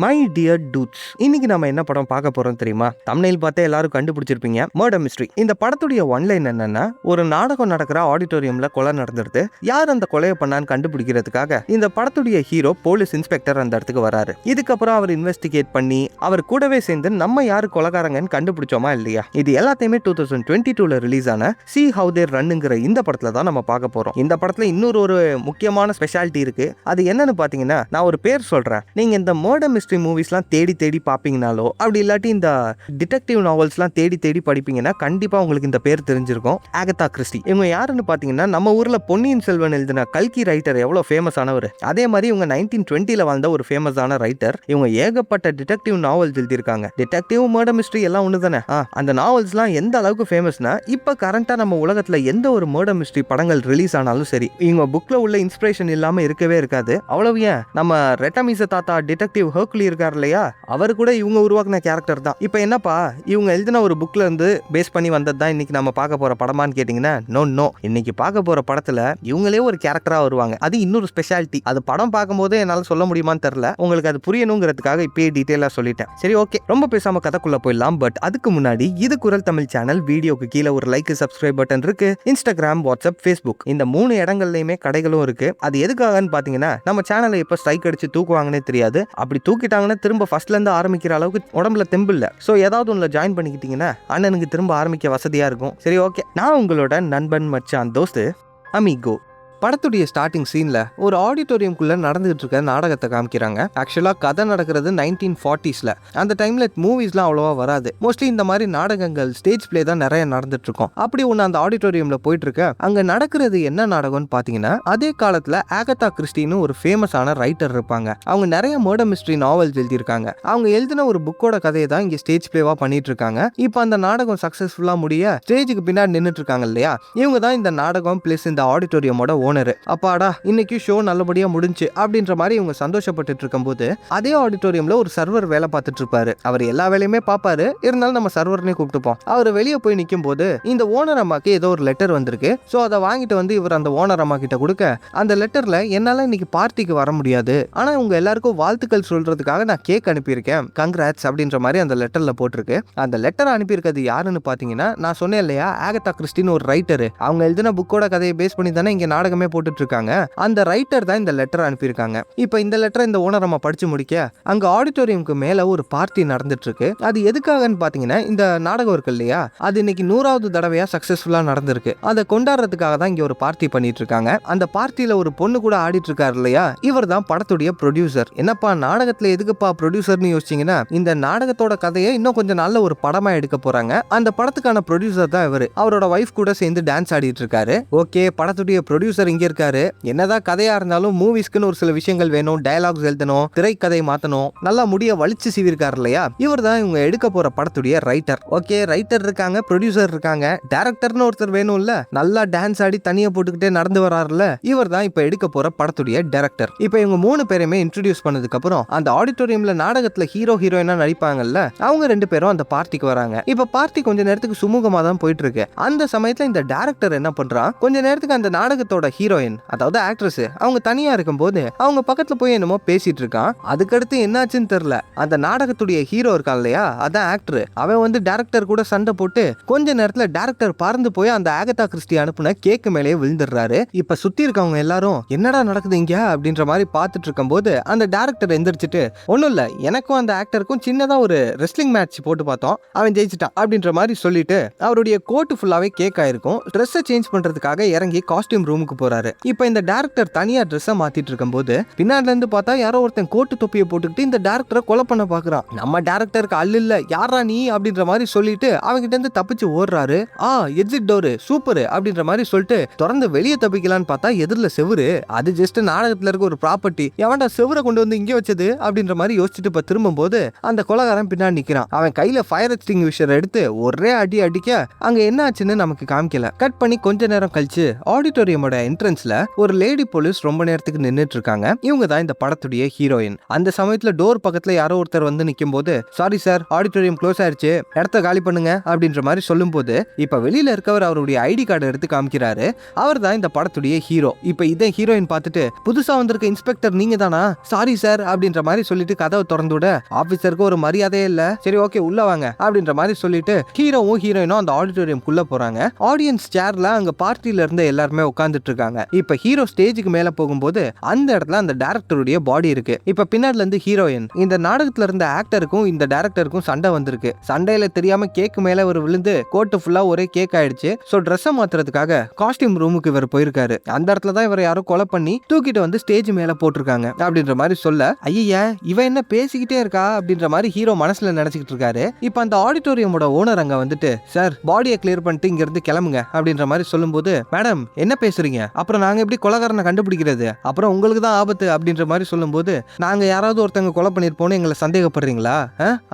My dear dudes, இன்னைக்கு நம்ம என்ன படம் பார்க்க போறோம் தெரியுமா? தம்ப்நெயில் பார்த்தே எல்லாரும் கண்டுபிடிச்சிருப்பீங்க. Murder mystery. இந்த படத்துடைய ஒன்லைன் என்னன்னா, ஒரு நாடகம் நடக்கிற ஆடிட்டோரியம்ல கொலை நடந்துருது. யார் அந்த கொலையை பண்ணான்னு கண்டுபிடிக்கிறதுக்காக இந்த படத்துடைய ஹீரோ போலீஸ் இன்ஸ்பெக்டர் அந்த இடத்துக்கு வராரு. இதுக்கப்புறம் அவர் இன்வெஸ்டிகேட் பண்ணி அவர் கூடவே சேர்ந்து நம்ம யாரு கொலைகாரங்கன்னு கண்டுபிடிச்சோமா இல்லையா? இது எல்லாத்தையுமே 2022ல ரிலீஸ் ஆன சி ஹவ் தேர் ரன்னுங்கிற இந்த படத்துல தான் நம்ம பார்க்க போறோம். இந்த படத்துல இன்னொரு ஒரு முக்கியமான ஸ்பெஷாலிட்டி இருக்கு. அது என்னன்னு பாத்தீங்கன்னா, நான் ஒரு பேர் சொல்றேன். நீங்க இந்த மர்டர் மிஸ்ட்ரி மூவிஸ்லாம் தேடி தேடி பார்ப்பீங்கனாலோ, அப்படி இல்லாட்டி இந்த டிடெக்டிவ் நாவல்ஸ்லாம் தேடி தேடி படிப்பீங்கன்னா கண்டிப்பா உங்களுக்கு இந்த பேர் தெரிஞ்சிருக்கும். ஆகதா கிறிஸ்டி. இவங்க யாருன்னு பாத்தீங்கன்னா, நம்ம ஊர்ல பொன்னியின் செல்வன் எழுதின கல்கி ரைட்டர் எவ்வளவு ஃபேமஸ் ஆனவர், அதே மாதிரி இவங்க 1920ல வாழ்ந்த ஒரு ஃபேமஸான ரைட்டர். இவங்க ஏகப்பட்ட டிடெக்டிவ் நாவல்ஸ் எழுதியிருக்காங்க. டிடெக்டிவ் மர்டர் மிஸ்ட்ரி எல்லாம் ஒன்று தானே. அந்த நாவல்ஸ்லாம் எந்த அளவுக்கு ஃபேமஸ்னா, இப்போ கரண்டா நம்ம உலகத்துல எந்த ஒரு மர்டர் மிஸ்ட்ரி படங்கள் ரிலீஸ் ஆனாலும் சரி, இவங்க புக்ல உள்ள இன்ஸ்பிரேஷன் இல்லாம இருக்கவே இருக்காது. அவ்வளவு ஏன், நம்ம ரெட்டமிச தாத்தா டிடெக்டிவ் ஹர்குலி இருக்கார் இல்லையா, அவர் கூட இவங்க உருவாக்குன கேரக்டர் தான். இப்போ என்னப்பா, இவங்க எழுதின ஒரு புக்ல இருந்து பேஸ் பண்ணி வந்தது தான் இன்னைக்கு நம்ம பார்க்க போற படமான்னு கேட்டீங்கன்னா, நோ. இன்னைக்கு பார்க்க போற படத்துல இவங்களே ஒரு கேரக்டரா வருவாங்க. அது இன்னொரு ஸ்பெஷாலிட்டி. அது படம் பார்க்கும்போது என்னால சொல்ல முடியுமான்னு தெரியல. உங்களுக்கு அது புரியணுங்கிறதுக்காக இப்பயே டீட்டெயிலா சொல்லிட்டேன். சரி, ஓகே, ரொம்ப பேசாம கதைக்குள்ள போயிடலாம். பட் அதுக்கு முன்னாடி இது குரல் தமிழ் சேனல். வீடியோக்கு கீழே ஒரு லைக், சப்ஸ்கிரைப் பட்டன் இருக்கு. இன்ஸ்டாகிராம், வாட்ஸ்அப், ஃபேஸ்புக் இந்த 3 இடங்கள்லயுமே கடைகளும் இருக்கு. அது எதுக்காகன்னு பாத்தீங்கன்னா, நம்ம சேனலை எப்ப ஸ்ட்ரைக் அடிச்சு தூக்குவாங்கன்னே தெரியாது. அப்படி தூக்கிட்டாங்கன்னா திரும்ப ஃபர்ஸ்ட்ல இருந்து ஆரம்பிக்கிற அளவுக்கு உடம்புல தெம்பு இல்ல. சோ ஏதாவது ஒண்ணுல ஜாயின் பண்ணிக்கிட்டீங்கன்னா அண்ணனுக்கு திரும்ப ஆரம்பிக்க வசதியா இருக்கும். சரி, ஓகே. நான் உங்களோட நண்பன் மச்சான் தோஸ்து அமிகோ. படத்துடைய ஸ்டார்டிங் சீன்ல ஒரு ஆடிட்டோரியம்குள்ள நடந்துகிட்டு இருக்க நாடகத்தை காமிக்கிறாங்க. ஆக்சுவலா கதை நடக்கிறது 1940ஸ்ல. அந்த டைம்ல மூவிஸ்லாம் அவ்வளவா வராது. மோஸ்ட்லி இந்த மாதிரி நாடகங்கள் ஸ்டேஜ் பிளே தான் நிறைய நடந்துட்டு இருக்கும். அப்படி ஒன்று அந்த ஆடிட்டோரியம்ல போயிட்டு இருக்க, அங்க நடக்கிறது என்ன நாடகம்னு பாத்தீங்கன்னா, அதே காலத்துல ஆகதா கிறிஸ்டின்னு ஒரு ஃபேமஸான ரைட்டர் இருப்பாங்க. அவங்க நிறைய மர்டர் மிஸ்ட்ரி நாவல்ஸ் எழுதியிருக்காங்க. அவங்க எழுதின ஒரு புக்கோட கதையை தான் இங்க ஸ்டேஜ் பிளேவா பண்ணிட்டு இருக்காங்க. இப்போ அந்த நாடகம் சக்சஸ்ஃபுல்லா முடிய ஸ்டேஜுக்கு பின்னாடி நின்றுட்டு இருக்காங்க இல்லையா, இவங்க தான் இந்த நாடகம் பிளஸ் இந்த ஆடிட்டோரியமோட ஓனர். அப்பாடா, இன்னைக்கு ஷோ நல்லபடியா முடிஞ்சு அப்படின்ற மாதிரி இவங்க சந்தோஷப்பட்டு இருக்கும்போது, அதே ஆடிட்டோரியம்ல ஒரு சர்வர் வேலை பார்த்துட்டு இருப்பாரு. அவர் எல்லா வேலையுமே பார்ப்பாரு. இருந்தாலும் நம்ம சர்வர்னே கூப்பிட்டுப்போம். அவர் வெளியே போய் நிற்கும் போது இந்த ஓனர் அம்மாக்கு ஏதோ ஒரு லெட்டர் வந்திருக்கு. ஸோ அதை வாங்கிட்டு வந்து இவர் அந்த ஓனர் அம்மா கிட்ட கொடுக்க, அந்த லெட்டர்ல என்னால இன்னைக்கு பார்ட்டிக்கு வர முடியாது, ஆனா உங்க எல்லாருக்கும் வாழ்த்துக்கள் சொல்றதுக்காக நான் கேக் அனுப்பியிருக்கேன், கங்க்ராட்ஸ் அப்படின்ற மாதிரி அந்த லெட்டர்ல போட்டிருக்கு. அந்த லெட்டர் அனுப்பியிருக்கிறது யாருன்னு பாத்தீங்கன்னா, நான் சொன்னேன் இல்லையா, ஆகதா கிறிஸ்டின்னு ஒரு ரைட்டர். அவங்க எழுதின புக்கோட கதையை பேஸ் பண்ணி தானே இங்க நாடகமே போட்டுட்டு இருக்காங்க. அந்த ரைட்டர் தான் இந்த லெட்டர் அனுப்பியிருக்காங்க. இப்போ இந்த லெட்டர் இந்த ஓனர் அம்மா படிச்சு முடிக்க, அங்க ஆடிட்டோரியம்க்கு மேல ஒரு பார்ட்டி நடந்துட்டு இருக்கு. அது எதுக்காகன்னு பாத்தீங்கன்னா, இந்த நாடகம் இருக்கு இல்லையா, அது இன்னைக்கு 100வது தடவையா சக்சஸ்ஃபுல்லா நடந்திருக்கு. அதை கொண்டாடுறதுக்காக தான் இங்க ஒரு பார்ட்டி பண்ணிட்டு இருக்காங்க. அந்த பார்ட்டியில ஒரு பொண்ணு கூட ஆடிட்டு இருக்காரு இல்லையா, இவர் தான் படத்துடைய ப்ரொடியூசர். என்னப்பா நாடகத்துல எதுக்குப்பா ப்ரொடியூசர்னு யோசிச்சீங்கன்னா, இந்த நாடகத்தோட கதையை இன்னும் கொஞ்சம் நல்ல ஒரு படமா எடுக்க போறாங்க. அந்த படத்துக்கான ப்ரொடியூசர் தான் இவர். அவரோட வைஃப் கூட சேர்ந்து டான்ஸ் ஆடிட்டு இருக்காரு. ஓகே, படத்துடைய ப்ரொடியூசர் இங்க இருக்காரு. என்னதான் கதையா இருந்தாலும் மூவிஸ்க்குன்னு ஒரு சில விஷயங்கள் வேணும். டயலாக்ஸ் எழுதணும், திரைக்கதை மாத்தணும், நல்லா முடிய வலிச்சு சீவிருக்காரு இல்லையா, இவர் தான் இவங்க எடுக்க போற படத்துடைய ரைட்டர். ஓகே, ரைட்டர் இருக்காங்க, ப்ரொடியூசர் இருக்காங்க, டைரக்டர்னு ஒருத்தர் வேணும்ல, நல்லா டான்ஸ் ஆடி தனியா போட்டுக்கிட்டே நடந்து வராருல, இவர் தான் இப்ப எடுக்க போற படத்துடைய டைரக்டர். இப்ப இவங்க 3 பேருமே இன்ட்ரோடியூஸ் பண்ணதுக்கு அப்புறம் அந்த ஆடிட்டோரியம்ல நாடகத்துல ஹீரோ ஹீரோயினா நடிப்பாங்கல்ல, அவங்க 2 பேரும் அந்த பார்ட்டிக்கு வராங்க. இப்ப பார்ட்டி கொஞ்ச நேரத்துக்கு சுமூகமா தான் போயிட்டு இருக்கு. அந்த சமயத்துல இந்த டைரக்டர் என்ன பண்றான், கொஞ்ச நேரத்துக்கு அந்த நாடகத்தோட ஹீரோயின், அதாவது ஆக்ட்ரஸ், அவங்க தனியா இருக்கும்போது அவங்க பக்கத்துல போய் என்னமோ பேசிட்டு இருக்கான். அதுக்கடுத்து என்னாச்சுன்னு தெரியல, அந்த நாடகத்துடைய ஹீரோ இருக்கான் இல்லையா, அதான் ஆக்டர், அவன் வந்து டைரக்டர் கூட சண்டை போட்டு கொஞ்ச நேரத்துல டைரக்டர் பறந்து போய் அந்த ஆகதா கிறிஸ்டி அனுப்புன கேக்கு மேலேயே விழுந்துடுறாரு. இப்ப சுத்தி இருக்கவங்க எல்லாரும் என்னடா நடக்குது இங்க அப்படின்ற மாதிரி பார்த்துட்டு இருக்கும்போது அந்த டைரக்டர் எந்திரிச்சிட்டு, ஒன்னும் இல்ல, எனக்கும் அந்த ஆக்டருக்கும் சின்னதா ஒரு ரெஸ்லிங் மேட்ச் போட்டு பார்த்தோம், அவன் ஜெயிச்சிட்டான் அப்படின்ற மாதிரி சொல்லிட்டு அவருடைய கோட் ஃபுல்லாவே கேக் ஆயிருக்கும். ட்ரெஸ்ஸை சேஞ்ச் பண்றதுக்காக இறங்கி காஸ்டியூம் ரூமுக்கு போறாரு. இப்ப இந்த டைரக்டர் தனியா ட்ரெஸ்ஸை மாத்திட்டு இருக்கும்போது பின்னாடில இருந்து பார்த்தா யாரோ ஒருத்தன் கோட்டு தொப்பியை போட்டுக்கிட்டு இந்த டைரக்டரை கொலை பண்ண பாக்குறான். நம்ம டைரக்டருக்கு அல்ல இல்ல, யாரா நீ அப்படின்ற மாதிரி சொல்லிட்டு அவங்கிட்ட இருந்து தப்பிச்சு ஓடுறாரு. எக்ஸிட் டோர் சூப்பர் அப்படின்ற மாதிரி சொல்லிட்டு திறந்து வெளியே தப்பிக்கலான்னு பார்த்தா எதிரில செவுரு. அது ஜஸ்ட் நாடகத்துல இருக்க ஒரு ப்ராப்பர்ட்டி, எவன்டா செவுரை கொண்டு வந்து இங்கே வச்சது அப்படின்ற மாதிரி யோசிச்சுட்டு இப்ப திரும்பும் போது அந்த கொலைகாரன் பின்னாடி நிக்கிறான். அவன் கையில ஃபயர் எக்ஸ்டிங்விஷர் எடுத்து ஒரே அடி அடிக்க அங்க என்ன ஆச்சுன்னு நமக்கு காமிக்கல. கட் பண்ணி கொஞ்ச நேரம் கழிச்சு ஆடிட்டோரியமோட என்ட்ரன்ஸ்ல ஒரு லேடி போலீஸ் ரொம்ப நேரத்துக்கு நின்னுட்டு இருக்காங்க. இவங்க தான் இந்த படத்துடைய ஹீரோயின். அந்த சமயத்துல டோர் பக்கத்துல யாரோ ஒருத்தர் வந்து நிக்கும் போது, சாரி சார், ஆடிட்டோரியம் க்ளோஸ் ஆயிடுச்சு, இடத்த காலி பண்ணுங்க அப்படின்ற மாதிரி சொல்லும் போது, இப்ப வெளியில இருக்கவர் அவருடைய ஐடி கார்டு எடுத்து காமிக்கிறாரு. அவர் தான் இந்த படத்துடைய ஹீரோ. இப்ப இதே ஹீரோயின் பார்த்துட்டு, புதுசா வந்திருக்க இன்ஸ்பெக்டர் நீங்க தானா, சாரி சார் அப்படின்ற மாதிரி சொல்லிட்டு கதவை திறந்து விட, ஆபீசருக்கு ஒரு மரியாதையே இல்ல, சரி ஓகே உள்ள வாங்க அப்படின்ற மாதிரி சொல்லிட்டு ஹீரோவும் ஹீரோயினும் அந்த ஆடிட்டோரியம் குள்ள போறாங்க. ஆடியன்ஸ் சேர்ல அங்க பார்ட்டில இருந்த எல்லாருமே உட்கார்ந்துட்டு இருக்காங்க. இப்ப ஹீரோ ஸ்டேஜுக்கு மேல போகும்போது அந்த இடத்துல அந்த டைரக்டருடைய பாடி இருக்கு. இப்ப பின்னாடில இருந்து ஹீரோயின், இந்த நாடகத்துல இருந்த ஆக்டருக்கும் இந்த டைரக்டருக்கும் சண்டை வந்திருக்கு. சண்டையில தெரியாம கேக் மேல ஒரு விழுந்து கோட்டு ஃபுல்லா ஒரே கேக் ஆயிடுச்சு. சோ ட்ரெஸ் மாத்துறதுக்காக காஸ்டியூம் ரூமுக்கு இவர் போயிருக்காரு. அந்த இடத்துல தான் இவர் யாரோ கொலை பண்ணி தூக்கிட்டு வந்து ஸ்டேஜ் மேல போட்டிருக்காங்க அப்படின்ற மாதிரி சொல்ல, ஐயா இவ என்ன பேசிக்கிட்டே இருக்கா அப்படின்ற மாதிரி ஹீரோ மனசுல நினைச்சுக்கிட்டு இருக்காரு. இப்ப அந்த ஆடிட்டோரியமோட ஓனர் அங்க வந்துட்டு, சார் பாடியை கிளியர் பண்ணிட்டு இங்க இருந்து கிளம்புங்க அப்படின்ற மாதிரி சொல்லும்போது, மேடம் என்ன பேசுறீங்க, அப்புறம் நாங்க எப்படி கொலைகாரனை கண்டுபிடிக்கிறது, அப்புறம் உங்களுக்கு தான் ஆபத்து அப்படின்ற மாதிரி சொல்லும்போது, நாங்க யாராவது ஒருத்தங்க கொலை பண்ணிருப்போம்னு எங்களை சந்தேகப்படுறீங்களா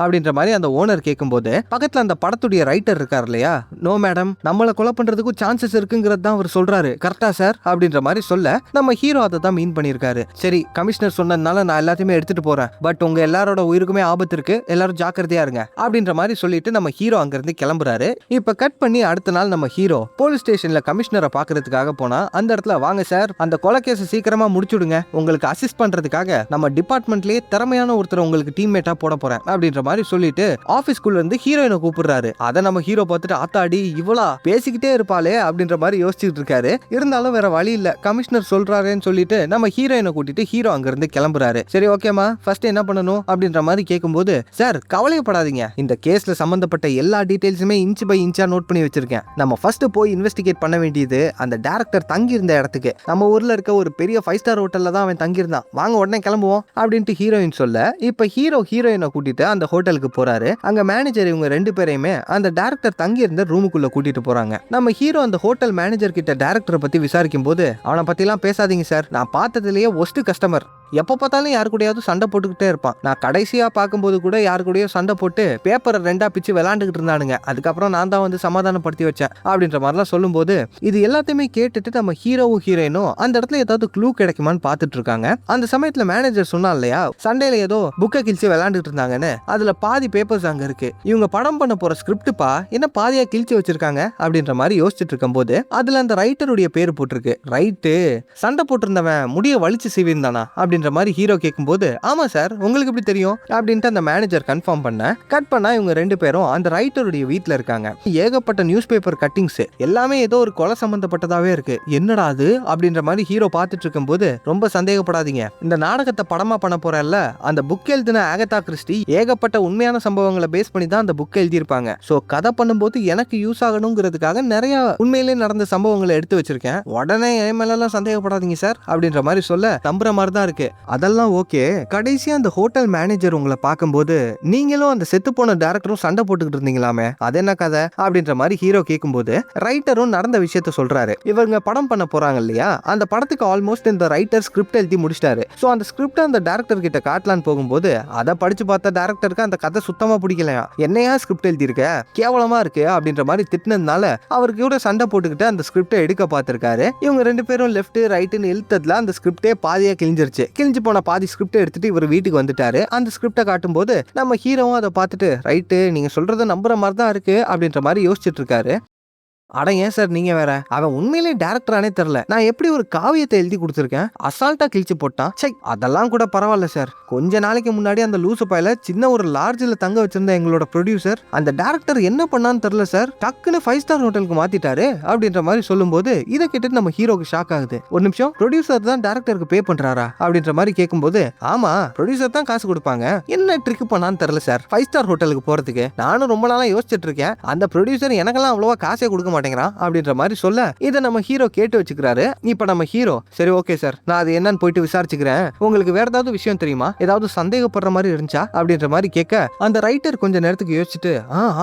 அப்படின்ற மாதிரி அந்த ஓனர் கேட்கும்போது, பக்கத்துல அந்த படத்துடைய ரைட்டர் இருக்கார் இல்லையா, நோ மேடம், நம்மளை கொலை பண்றதுக்கும் சான்சஸ் இருக்குங்கிறது தான் அவர் சொல்றாரு, கரெக்டா சார் அப்படின்ற மாதிரி சொல்ல, நம்ம ஹீரோ அதை தான் மீன் பண்ணிருக்காரு. சரி கமிஷனர் சொன்னதுனால நான் எல்லாத்தையுமே எடுத்துட்டு போறேன், பட் உங்க எல்லாரோட உயிருக்குமே ஆபத்து இருக்கு, எல்லாரும் ஜாக்கிரதையா இருங்க அப்படின்ற மாதிரி சொல்லிட்டு நம்ம ஹீரோ அங்க இருந்து கிளம்புறாரு. இப்ப கட் பண்ணி அடுத்த நாள் நம்ம ஹீரோ போலீஸ் ஸ்டேஷன்ல கமிஷனரை பாக்குறதுக்காக போனா, அந்த இடத்துல வாங்க சார், அந்த கொலை கேஸ் சீக்கிரமா முடிச்சுடுங்க, உங்களுக்கு அசிஸ்ட் பண்றதுக்காக நம்ம டிபார்ட்மெண்ட்லயே திறமையான ஒருத்தர் உங்களுக்கு டீம்மேட்டா போட போறேன் அப்படின்ற மாதிரி சொல்லிட்டு ஆபீஸ்க்குள்ள இருந்து ஹீரோயினை கூப்பிடுறாரு. அதை நம்ம ஹீரோ பார்த்துட்டு, ஆத்தாடி இவளா பேசிக்கிட்டே இருப்பாளே அப்படின்ற மாதிரி யோசிச்சுட்டு இருக்காரு. இருந்தாலும் வேற வழி இல்ல, கமிஷனர் சொல்றாருன்னு சொல்லிட்டு நம்ம ஹீரோயினை கூட்டிட்டு ஹீரோ அங்க இருந்து கிளம்புறாரு. சரி ஓகேமா, ஃபர்ஸ்ட் என்ன பண்ணணும் அப்படின்ற மாதிரி கேட்கும்போது, சார் கவலைப்படாதீங்க, இந்த கேஸ்ல சம்பந்தப்பட்ட எல்லா டீடைல்ஸுமே இன்ச் பை இன்ச்சா நோட் பண்ணி வச்சிருக்கேன். நம்ம ஃபர்ஸ்ட் போய் இன்வெஸ்டிகேட் பண்ண வேண்டியது அந்த டைரக்டர் தங்கி இருந்த இடத்துக்கு. நம்ம ஊர்ல இருக்க ஒரு பெரிய 5 ஸ்டார் ஹோட்டல்ல தான் அவன் தங்கி இருந்தான், வாங்க உடனே கிளம்புவோம் அப்படின்ட்டு ஹீரோயின் சொல்ல, இப்ப ஹீரோ ஹீரோயினை கூட்டிட்டு அந்த ஹோட்டலுக்கு போறாரு. அங்க மேனேஜர் இவங்க 2 பேரையுமே அந்த டைரக்டர் தங்கி இருந்த ரூமுக்குள்ள கூட்டிட்டு போறாங்க. நம்ம ஹீரோ அந்த ஹோட்டல் மேனேஜர் கிட்ட டைரக்டரை பத்தி விசாரிக்கும் போது, அவனை பத்தி எல்லாம் பேசாதீங்க சார், நான் பார்த்ததுலயே ஒஸ்ட் கஸ்டமர், எப்ப பார்த்தாலும் யாரு கூடயாவது சண்டை போட்டுக்கிட்டே இருப்பான், நான் கடைசியா பார்க்கும்போது கூட யாரு கூடயோ சண்டை போட்டு பேப்பரை 2ஆ பிச்சு விளாண்டுகிட்டு இருந்தானுங்க, அதுக்கப்புறம் நான் தான் வந்து சமாதானப்படுத்தி வச்சேன் அப்படின்ற மாதிரிலாம் சொல்லும்போது, இது எல்லாத்தையுமே கேட்டுட்டு நம்ம ஹீரோவும் ஹீரோயினும் அந்த இடத்துல ஏதாவது க்ளூ கிடைக்குமான்னு பார்த்துட்டு இருக்காங்க. அந்த சமயத்துல மேனேஜர் சொன்னா இல்லையா, சண்டையில ஏதோ புக்கை கிழிச்சு விளாண்டுட்டு இருந்தாங்கன்னு, அதுல பாதி பேப்பர்ஸ் அங்க இருக்கு, இவங்க படம் பண்ண போற ஸ்கிரிப்ட்பா என்ன பாதியா கிழிச்சு வச்சிருக்காங்க அப்படின்ற மாதிரி யோசிச்சுட்டு இருக்கும் போது, அதுல அந்த ரைட்டருடைய பேர் போட்டிருக்கு. ரைட்டு, சண்டை போட்டிருந்தவன் முடிய வலிச்சு சீவிருந்தானா அப்படின்ற மாதிரி ஹீரோ கேட்கும்போது, ஆமா சார் உங்களுக்கு எப்படி தெரியும் அப்படின்ட்டு அந்த மேனேஜர் கன்ஃபார்ம் பண்ண. கட் பண்ணா இவங்க 2 பேரும் அந்த ரைட்டருடைய வீட்ல இருக்காங்க. ஏகப்பட்ட நியூஸ் பேப்பர் கட்டிங்ஸ் எல்லாமே ஏதோ ஒரு கொலை சம்பந்தப்பட்டதாவே இருக்கு, என்னடா அது அப்படின்ற மாதிரி ஹீரோ பார்த்துட்டு இருக்கும்போது, ரொம்ப சந்தேகப்படாதீங்க, இந்த நாடகத்தை படமா பண்ண போறல்ல, அந்த புக் எழுதின ஆகதா கிறிஸ்டி ஏகப்பட்ட உண்மையான சம்பவங்களை பேஸ் பண்ணி தான் அந்த புக் எழுதியிருப்பாங்க. சோ கதை பண்ணும்போது எனக்கு யூஸ் ஆகணுங்கிறதுக்காக நிறைய உண்மையிலே நடந்த சம்பவங்களை எடுத்து வச்சிருக்கேன், உடனே என் மேலாம் சந்தேகப்படாதீங்க சார் அப்படின்ற மாதிரி சொல்ல, நம்புற மாதிரி தான் இருக்கு. அதெல்லாம் ஓகே, கடைசியா அந்த ஹோட்டல் மேனேஜர் உங்களை பார்க்கும்போது நீங்களும் அந்த செத்து போன டைரக்டரும் சண்டை போட்டுக்கிட்டு இருந்தீங்களாமே, அது என்ன கதை அப்படின்ற மாதிரி ஹீரோ கேட்கும்போது, ரைட்டரும் நடந்த விஷயத்த சொல்றாரு. இவங்க படம் பண்ண போறாங்க இல்லையா, அந்த படத்துக்கு ஆல்மோஸ்ட் இந்த ரைட்டர் ஸ்கிரிப்ட் எழுதி முடிச்சிட்டாரு. சோ அந்த ஸ்கிரிப்ட் அந்த டைரக்டர் கிட்ட காட்டலான்னு போகும்போது, அதை படிச்சு பார்த்த டைரக்டருக்கு அந்த கதை சுத்தமா பிடிக்கலையா, என்னையா ஸ்கிரிப்ட் எழுதி இருக்க, கேவலமா இருக்கு அப்படின்ற மாதிரி திட்டினதுனால அவருக்கு கூட சண்டை போட்டுக்கிட்டு அந்த ஸ்கிரிப்டை எடுக்க பார்த்திருக்காரு. இவங்க 2 பேரும் லெஃப்ட் ரைட்னு இழுத்ததுல அந்த ஸ்கிரிப்டே பாதியா கிழிஞ்சிருச்சு. கிழிஞ்சு போன பாதி ஸ்கிரிப்டை எடுத்துட்டு இவர் வீட்டுக்கு வந்துட்டாரு. அந்த ஸ்கிரிப்டை காட்டும்போது நம்ம ஹீரோவும் அதை பார்த்துட்டு, ரைட்டு நீங்க சொல்றதை நம்புற மாதிரி தான் இருக்கு அப்படின்ற மாதிரி யோசிச்சுட்டு இருக்காரு. அட ஏன் சார் நீங்க வேற, அவன் உண்மையிலே டைரக்டரானே தெரியல, நான் எப்படி ஒரு காவியத்தை எழுதி கொடுத்துருக்கேன், அசால்ட்டா கிழிச்சு போட்டான், சை அதெல்லாம் கூட பரவாயில்ல சார், கொஞ்ச நாளைக்கு முன்னாடி அந்த லூசு பையில சின்ன ஒரு லார்ஜில் தங்க வச்சிருந்த எங்களோட ப்ரொடியூசர் அந்த டைரக்டர் என்ன பண்ணான்னு தெரியல சார், டக்குன்னு 5 ஸ்டார் ஹோட்டலுக்கு மாத்திட்டாரு அப்படின்ற மாதிரி சொல்லும்போது, இதை கேட்டு நம்ம ஹீரோக்கு ஷாக் ஆகுது. ஒரு நிமிஷம், ப்ரொடியூசர் தான் டைரக்டருக்கு பே பண்றாரா அப்படின்ற மாதிரி கேட்கும்போது, ஆமா ப்ரொடியூசர் தான் காசு கொடுப்பாங்க, என்ன ட்ரிக் பண்ணான்னு தெரியல சார் 5 ஸ்டார் ஹோட்டலுக்கு போறதுக்கு, நானும் ரொம்ப நாளா யோசிச்சுட்டு இருக்கேன், அந்த ப்ரொடியூசர் எனக்கெல்லாம் அவ்வளவா காசே கொடுக்க அப்படின்ற மாதிரி சொல்ல, இதை நம்ம ஹீரோ கேட்டு வச்சுக்கிறாரு. இப்ப நம்ம ஹீரோ, சரி ஓகே சார் நான் அது என்னன்னு போயிட்டு விசாரிச்சுக்கிறேன், உங்களுக்கு வேற ஏதாவது விஷயம் தெரியுமா, ஏதாவது சந்தேகப்படுற மாதிரி இருந்துச்சா அப்படின்ற மாதிரி கேட்க, அந்த ரைட்டர் கொஞ்ச நேரத்துக்கு யோசிச்சுட்டு,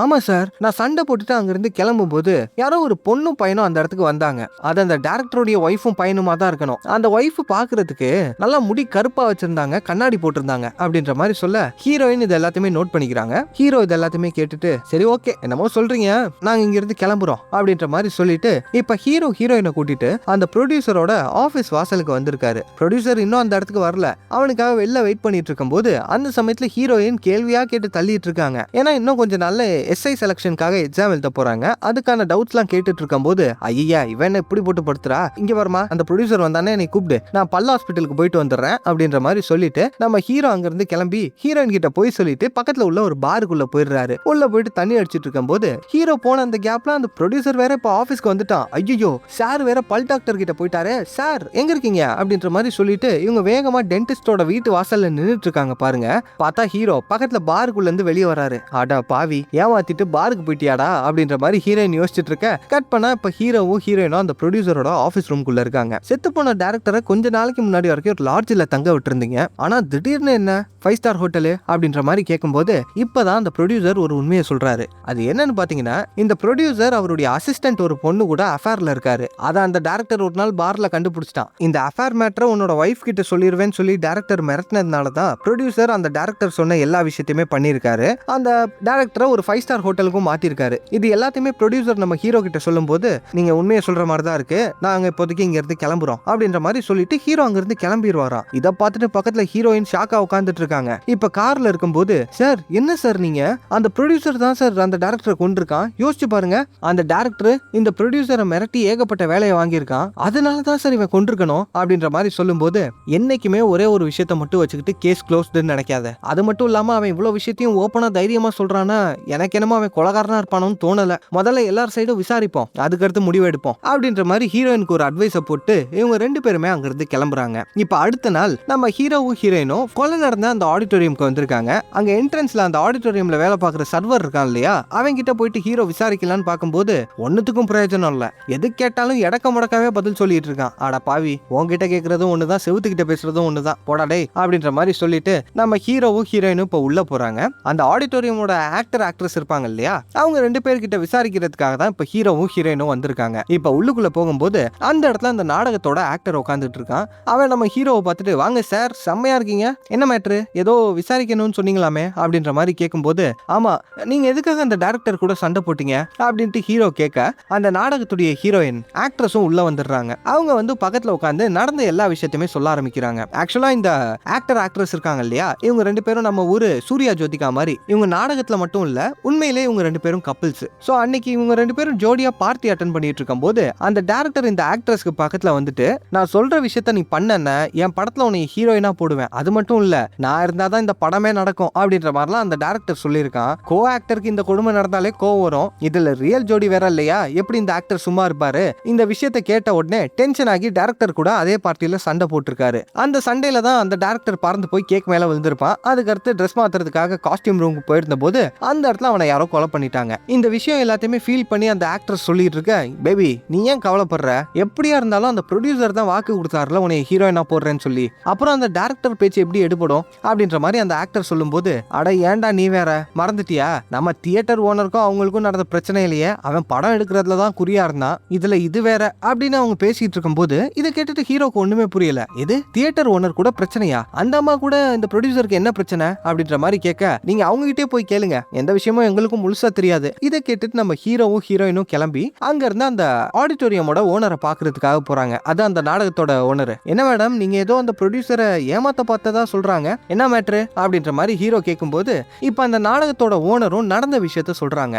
ஆமா சார் நான் சண்டை போட்டுட்டு அங்கிருந்து கிளம்பும் போது யாரோ ஒரு பொண்ணும் பையனும் அந்த இடத்துக்கு வந்தாங்க, அது அந்த டைரக்டருடைய ஒய்ஃபும் பையனுமா தான் இருக்கணும், அந்த ஒய்ஃப் பாக்குறதுக்கு நல்லா முடி கருப்பா வச்சிருந்தாங்க, கண்ணாடி போட்டிருந்தாங்க அப்படின்ற மாதிரி சொல்ல, ஹீரோயின் இது எல்லாத்தையுமே நோட் பண்ணிக்கிறாங்க. ஹீரோ இது எல்லாத்தையுமே கேட்டுட்டு, சரி ஓகே என்னமோ சொல்றீங்க, நாங்க இங்க இருந்து கிளம்புறோம் அப்படின்ற மாதிரி சொல்லிட்டு இப்ப ஹீரோ ஹீரோயினை கூட்டிட்டு அந்த ப்ரொடியூசரோட ஆபீஸ் வாசலுக்கு வந்திருக்காரு. ப்ரொடியூசர் இன்னும் அந்த இடத்துக்கு வரல. அவனுக்காக வெளில வெயிட் பண்ணிட்டு இருக்கும் போது அந்த சமயத்துல ஹீரோயின் கேள்வியா கேட்டு தள்ளிட்டு இருக்காங்க. ஏன்னா இன்னும் கொஞ்சம் நல்ல எஸ்ஐ செலக்ஷனுக்காக எக்ஸாம் எழுத போறாங்க. அதுக்கான டவுட்ஸ் எல்லாம் கேட்டுட்டு இருக்கும் போது ஐயா இவன் இப்படி போட்டு படுத்துறா, இங்க வரமா அந்த ப்ரொடியூசர் வந்தானே நீ கூப்பிடு, நான் பல்ல ஹாஸ்பிட்டலுக்கு போயிட்டு வந்துடுறேன் அப்படின்ற மாதிரி சொல்லிட்டு நம்ம ஹீரோ அங்க இருந்து கிளம்பி ஹீரோயின் கிட்ட போய் சொல்லிட்டு பக்கத்துல உள்ள ஒரு பாருக்குள்ள போயிடுறாரு. உள்ள போயிட்டு தண்ணி அடிச்சிட்டு இருக்கும் போது ஹீரோ போன அந்த கேப்ல அந்த ப்ரொடியூசர் வேற இப்ப ஆபீஸ்க்கு வந்துட்டான். ஐயோ சார் வேற பல் டாக்டர் கிட்ட போயிட்டாரு. சார் எங்க இருக்கீங்க அப்படின்ற மாதிரி சொல்லிட்டு இவங்க வேகமா டென்டிஸ்டோட வீட்டு வாசல்ல நின்றுட்டு இருக்காங்க. பாருங்க, பார்த்தா ஹீரோ பக்கத்துல பாருக்குள்ள இருந்து வெளியே வராரு. அடா பாவி, ஏமாத்திட்டு பாருக்கு போயிட்டியாடா அப்படின்ற மாதிரி ஹீரோயின் யோசிச்சுட்டு இருக்க. கட் பண்ணா இப்ப ஹீரோவும் ஹீரோயினும் அந்த ப்ரொடியூசரோட ஆபீஸ் ரூம்குள்ள இருக்காங்க. செத்து போன டைரக்டரை கொஞ்ச நாளைக்கு முன்னாடி வரைக்கும் ஒரு லாட்ஜ்ல தங்க விட்டுருந்தீங்க, ஆனா திடீர்னு என்ன 5 ஸ்டார் ஹோட்டலு அப்படின்ற மாதிரி கேட்கும்போது இப்பதான் அந்த ப்ரொடியூசர் ஒரு உண்மையை சொல்றாரு. அது என்னன்னு பாத்தீங்கன்னா, இந்த ப்ரொடியூசர் அவருடைய அசிஸ்டன்ட் ஒரு பொண்ணு கூட அஃபேர்ல இருக்காரு. அதை அந்த டைரக்டர் ஒரு நாள் பார்ல கண்டுபிடிச்சிட்டான். இந்த அஃபேர் மேட்டரை உன்னோட வைஃப் கிட்ட சொல்லிடுவேன்னு சொல்லி டைரக்டர் மிரட்டினதுனால தான் ப்ரொடியூசர் அந்த டைரக்டர் சொன்ன எல்லா விஷயத்தையுமே பண்ணியிருக்காரு. அந்த டைரக்டரை ஒரு 5 ஸ்டார் ஹோட்டலுக்கும் மாத்திருக்காரு. இது எல்லாத்தையுமே ப்ரொடியூசர் நம்ம ஹீரோ கிட்ட சொல்லும் போது நீங்க உண்மையை சொல்ற மாதிரி தான் இருக்கு, நாங்க இப்போதைக்கு இங்க இருந்து கிளம்புறோம் அப்படின்ற மாதிரி சொல்லிட்டு ஹீரோ அங்க இருந்து கிளம்பிடுவாராம். இதை பார்த்துட்டு பக்கத்துல ஹீரோயின் ஷாக்கா உட்காந்துட்டு இருக்காங்க. இப்ப கார்ல இருக்கும்போது சார் என்ன சார் நீங்க அந்த ப்ரொடியூசர் தான் சார் அந்த டைரக்டரை கொண்டிருக்கான், யோசிச்சு பாருங்க. அந்த டைரக்டர் இந்த ப்ரொடியூசரை மிரட்டி ஏகப்பட்ட வேலையை வாங்கியிருக்கான், அதனால தான் சார் இவன் கொண்டிருக்கணும் அப்படின்ற மாதிரி சொல்லும் போது என்னைக்குமே ஒரே ஒரு விஷயத்த மட்டும் வச்சுக்கிட்டு கேஸ் க்ளோஸ்டுன்னு நினைக்காத. அது மட்டும் இல்லாம அவன் இவ்வளவு விஷயத்தையும் ஓப்பனா தைரியமா சொல்றானா எனக்கு என்னமோ அவன் கொலகாரனா இருப்பானு தோணல. முதல்ல எல்லார் சைடும் விசாரிப்போம், அதுக்கடுத்து முடிவு எடுப்போம் அப்படின்ற மாதிரி ஹீரோயினுக்கு ஒரு அட்வைஸை போட்டு இவங்க 2 பேருமே அங்கிருந்து கிளம்புறாங்க. இப்ப அடுத்த நாள் நம்ம ஹீரோவும் ஹீரோயினும் கொலை நடந்த அந்த ஆடிட்டோரியம்க்கு வந்திருக்காங்க. அங்க என்ட்ரன்ஸ்ல அந்த ஆடிட்டோரியம்ல வேலை பார்க்குற சர்வர் இருக்கான் இல்லையா, அவங்க கிட்ட போயிட்டு ஹீரோ விசாரிக்கலான்னு பார்க்கும்போது ஒன்னுத்துக்கும் பிரயோஜனம் இல்ல. எது கேட்டாலும் எடக்க முடக்காவே பதில் சொல்லிட்டு இருக்கான். ஆட பாவி, உன்கிட்ட கேட்கறதும் ஒண்ணுதான், செவுத்துக்கிட்ட பேசுறதும் ஒண்ணுதான், போடாடே அப்படின்ற மாதிரி சொல்லிட்டு நம்ம ஹீரோவும் ஹீரோயினும் இப்ப உள்ள போறாங்க. அந்த ஆடிட்டோரியமோட ஆக்டர் ஆக்ட்ரஸ் இருப்பாங்க இல்லையா, அவங்க 2 பேர்கிட்ட விசாரிக்கிறதுக்காக தான் இப்ப ஹீரோவும் ஹீரோயினும் வந்திருக்காங்க. இப்ப உள்ளுக்குள்ள போகும்போது அந்த இடத்துல அந்த நாடகத்தோட ஆக்டர் உட்காந்துட்டு இருக்கான். அவன் நம்ம ஹீரோவை பார்த்துட்டு வாங்க சார் செம்மையா இருக்கீங்க, என்ன மேட்ரு, ஏதோ விசாரிக்கணும்னு சொன்னீங்களாமே அப்படின்ற மாதிரி கேட்கும்போது ஆமா நீங்க எதுக்காக அந்த டைரக்டர் கூட சண்டை போட்டீங்க அப்படின்ட்டு ஹீரோ கேட்க அந்த நாடகத்துடைய ஹீரோயின் ஆக்ட்ரஸும் உள்ள வந்துடுறாங்க. அவங்க வந்து பக்கத்துல உட்காந்து நடந்த எல்லா விஷயத்தையுமே சொல்ல ஆரம்பிக்கிறாங்க. ஆக்சுவலா இந்த ஆக்டர் ஆக்ட்ரஸ் இருக்காங்க இல்லையா, இவங்க 2 பேரும் நம்ம ஊரு சூர்யா ஜோதிகா மாதிரி. இவங்க நாடகத்துல மட்டும் இல்ல, உண்மையிலே இவங்க 2 பேரும் கப்பிள்ஸ். சோ அன்னைக்கு இவங்க 2 பேரும் ஜோடியா பார்ட்டி அட்டெண்ட் பண்ணிட்டு இருக்கும் போது அந்த டைரக்டர் இந்த ஆக்ட்ரஸ்க்கு பக்கத்துல வந்துட்டு நான் சொல்ற விஷயத்த நீ பண்ணன என் படத்துல உன்னை ஹீரோயினா போடுவேன், அது மட்டும் இல்ல நான் இருந்தாதான் இந்த படமே நடக்கும் அப்படின்ற மாதிரிலாம் அந்த டைரக்டர் சொல்லியிருக்கான். கோ ஆக்டருக்கு இந்த கொடுமை நடந்தாலே கோவம் வரும், இதுல ரியல் ஜோடி வேற இல்லையா, எப்படி இந்த ஆக்டர் சும்மா இருப்பாரு. இந்த விஷயத்தை கேட்ட உடனே டென்ஷன் ஆகி டைரக்டர் கூட அதே பார்ட்டியில சண்டை போட்டிருக்காரு. அந்த சண்டையில தான் அந்த டைரக்டர் பறந்து போய் கேக் மேல விழுந்திருப்பான். அதுக்கடுத்து ட்ரெஸ் மாத்துறதுக்காக காஸ்டியூம் ரூமுக்கு போயிருந்த போது அந்த இடத்துல அவனை யாரோ கொலை பண்ணிட்டாங்க. இந்த விஷயம் எல்லாத்தையுமே ஃபீல் பண்ணி அந்த ஆக்டர் சொல்லிட்டு இருக்க, பேபி நீ ஏன் கவலைப்படுற, எப்படியா இருந்தாலும் அந்த ப்ரொடியூசர் தான் வாக்கு கொடுத்தாருல உன்னை ஹீரோயினா போடுறேன்னு சொல்லி, அப்புறம் அந்த டைரக்டர் பேச்சு எப்படி எடுபடும் அப்படின்ற மாதிரி அந்த ஆக்டர் சொல்லும்போது அட ஏன்டா நீ வேற மறந்துட்டியா, நம்ம தியேட்டர் ஓனருக்கும் அவங்களுக்கும் நடந்த பிரச்சனை இல்லையே, அவன் படம் எடுக்கிறதுல தான் குறியா இருந்தான், இதுல இது வேற அப்படின்னு அவங்க பேசிட்டு இருக்கும்போது இதை கேட்டுட்டு ஹீரோக்கு ஒண்ணுமே புரியல. இது தியேட்டர் ஓனர் கூட பிரச்சனையா, அந்த அம்மா கூட இந்த ப்ரொடியூசருக்கு என்ன பிரச்சனை அப்படின்ற மாதிரி கேட்க நீங்க அவங்க கிட்டே போய் கேளுங்க, எந்த விஷயமும் எங்களுக்கும் முழுசா தெரியாது. இதை கேட்டுட்டு நம்ம ஹீரோவும் ஹீரோயினும் கிளம்பி அங்க இருந்து அந்த ஆடிட்டோரியமோட ஓனரை பாக்குறதுக்காக போறாங்க. அது அந்த நாடகத்தோட ஓனர். என்ன மேடம் நீங்க ஏதோ அந்த ப்ரொடியூசரை ஏமாத்த பார்த்ததா சொல்றாங்க, என்ன மேட்ரு அப்படின்ற மாதிரி ஹீரோ கேட்கும்போது இப்ப அந்த நாடகத்தோட ஓனரும் நடந்த விஷயத்த சொல்றாங்க.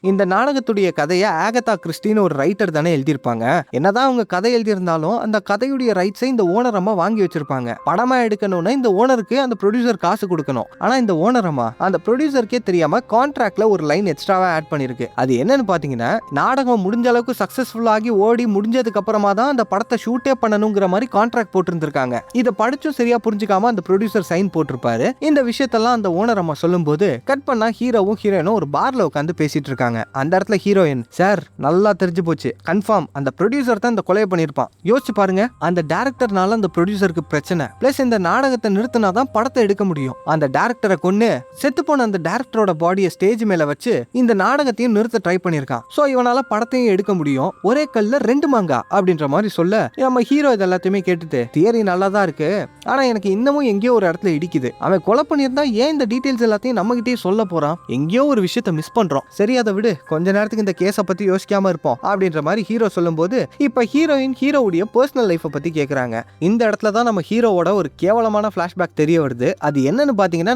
இந்த நாடகத்துடைய கதையை ஆகதா கிறிஸ்டின்னு ஒரு ரைட்டர் தானே எழுதியிருப்பாங்க. என்னதான் அவங்க கதை எழுதியிருந்தாலும் அந்த கதையுடைய ரைட்ஸை இந்த ஓனர் அம்மா வாங்கி வச்சிருப்பாங்க. படமா எடுக்கணும்னா இந்த ஓனருக்கு அந்த ப்ரொடியூசர் காசு கொடுக்கணும். ஆனா இந்த ஓனர் அம்மா அந்த ப்ரொடியூசருக்கே தெரியாம கான்ட்ராக்ட்ல ஒரு லைன் எக்ஸ்ட்ராவா ஆட் பண்ணிருக்கு. அது என்னன்னு பாத்தீங்கன்னா, நாடகம் முடிஞ்ச அளவுக்கு சக்சஸ்ஃபுல் ஆகி ஓடி முடிஞ்சதுக்கு அப்புறமா தான் அந்த படத்தை ஷூட்டே பண்ணணுங்கிற மாதிரி கான்ட்ராக்ட் போட்டிருந்திருக்காங்க. இதை படிச்சும் சரியா புரிஞ்சுக்காம அந்த ப்ரொடியூசர் சைன் போட்டிருப்பாரு. இந்த விஷயத்தெல்லாம் அந்த ஓனர் அம்மா சொல்லும் போது கட் பண்ணா ஹீரோவும் ஹீரோயினும் ஒரு பார்ல உட்காந்து பேசிட்டு இருக்காங்க. அந்த இடத்துல ஹீரோயின் சார் நல்லா தெரிஞ்சு போச்சு, கன்ஃபார்ம் அந்த ப்ரொடியூசர் தான் இந்த கொலையை பண்ணிருப்பான். யோசிச்சு பாருங்க, அந்த டைரக்டர்னால அந்த ப்ரொடியூசருக்கு பிரச்சனை, பிளஸ் இந்த நாடகத்தை நிறுத்தினாதான் படத்தை எடுக்க முடியும். அந்த டைரக்டரை கொன்னு செத்து போன அந்த டைரக்டரோட பாடியை ஸ்டேஜ் மேல வச்சு இந்த நாடகத்தையும் நிறுத்த ட்ரை பண்ணிருக்கான். சோ இவனால படத்தையும் எடுக்க முடியும், ஒரே கல்ல 2 மாங்கா அப்படின்ற மாதிரி சொல்ல நம்ம ஹீரோ இது எல்லாத்தையுமே கேட்டுட்டு தியரி நல்லா தான் இருக்கு, ஆனா எனக்கு இன்னமும் எங்கேயோ ஒரு இடத்துல இடிக்குது. அவன் கொலை பண்ணியிருந்தா ஏன் இந்த டீடைல்ஸ் எல்லாத்தையும் நம்ம கிட்டே சொல்ல போறான், எங்கேயோ ஒரு விஷயத்த மிஸ் பண்றோம், சரி அதை விடு, கொஞ்ச நேரத்துக்கு இந்த கேஸை பத்தி யோசிக்காம இருப்போம் அப்படின்ற மாதிரி ஹீரோ சொல்லும்போது இப்ப ஹீரோயின் ஹீரோவுடைய பர்சனல் லைஃபை பத்தி கேக்குறாங்க. இந்த இடத்துல தான் நம்ம ஹீரோவோட ஒரு கேவலமான பிளாஷ்பேக் தெரிய வருது. அது என்னன்னு பாத்தீங்கன்னா,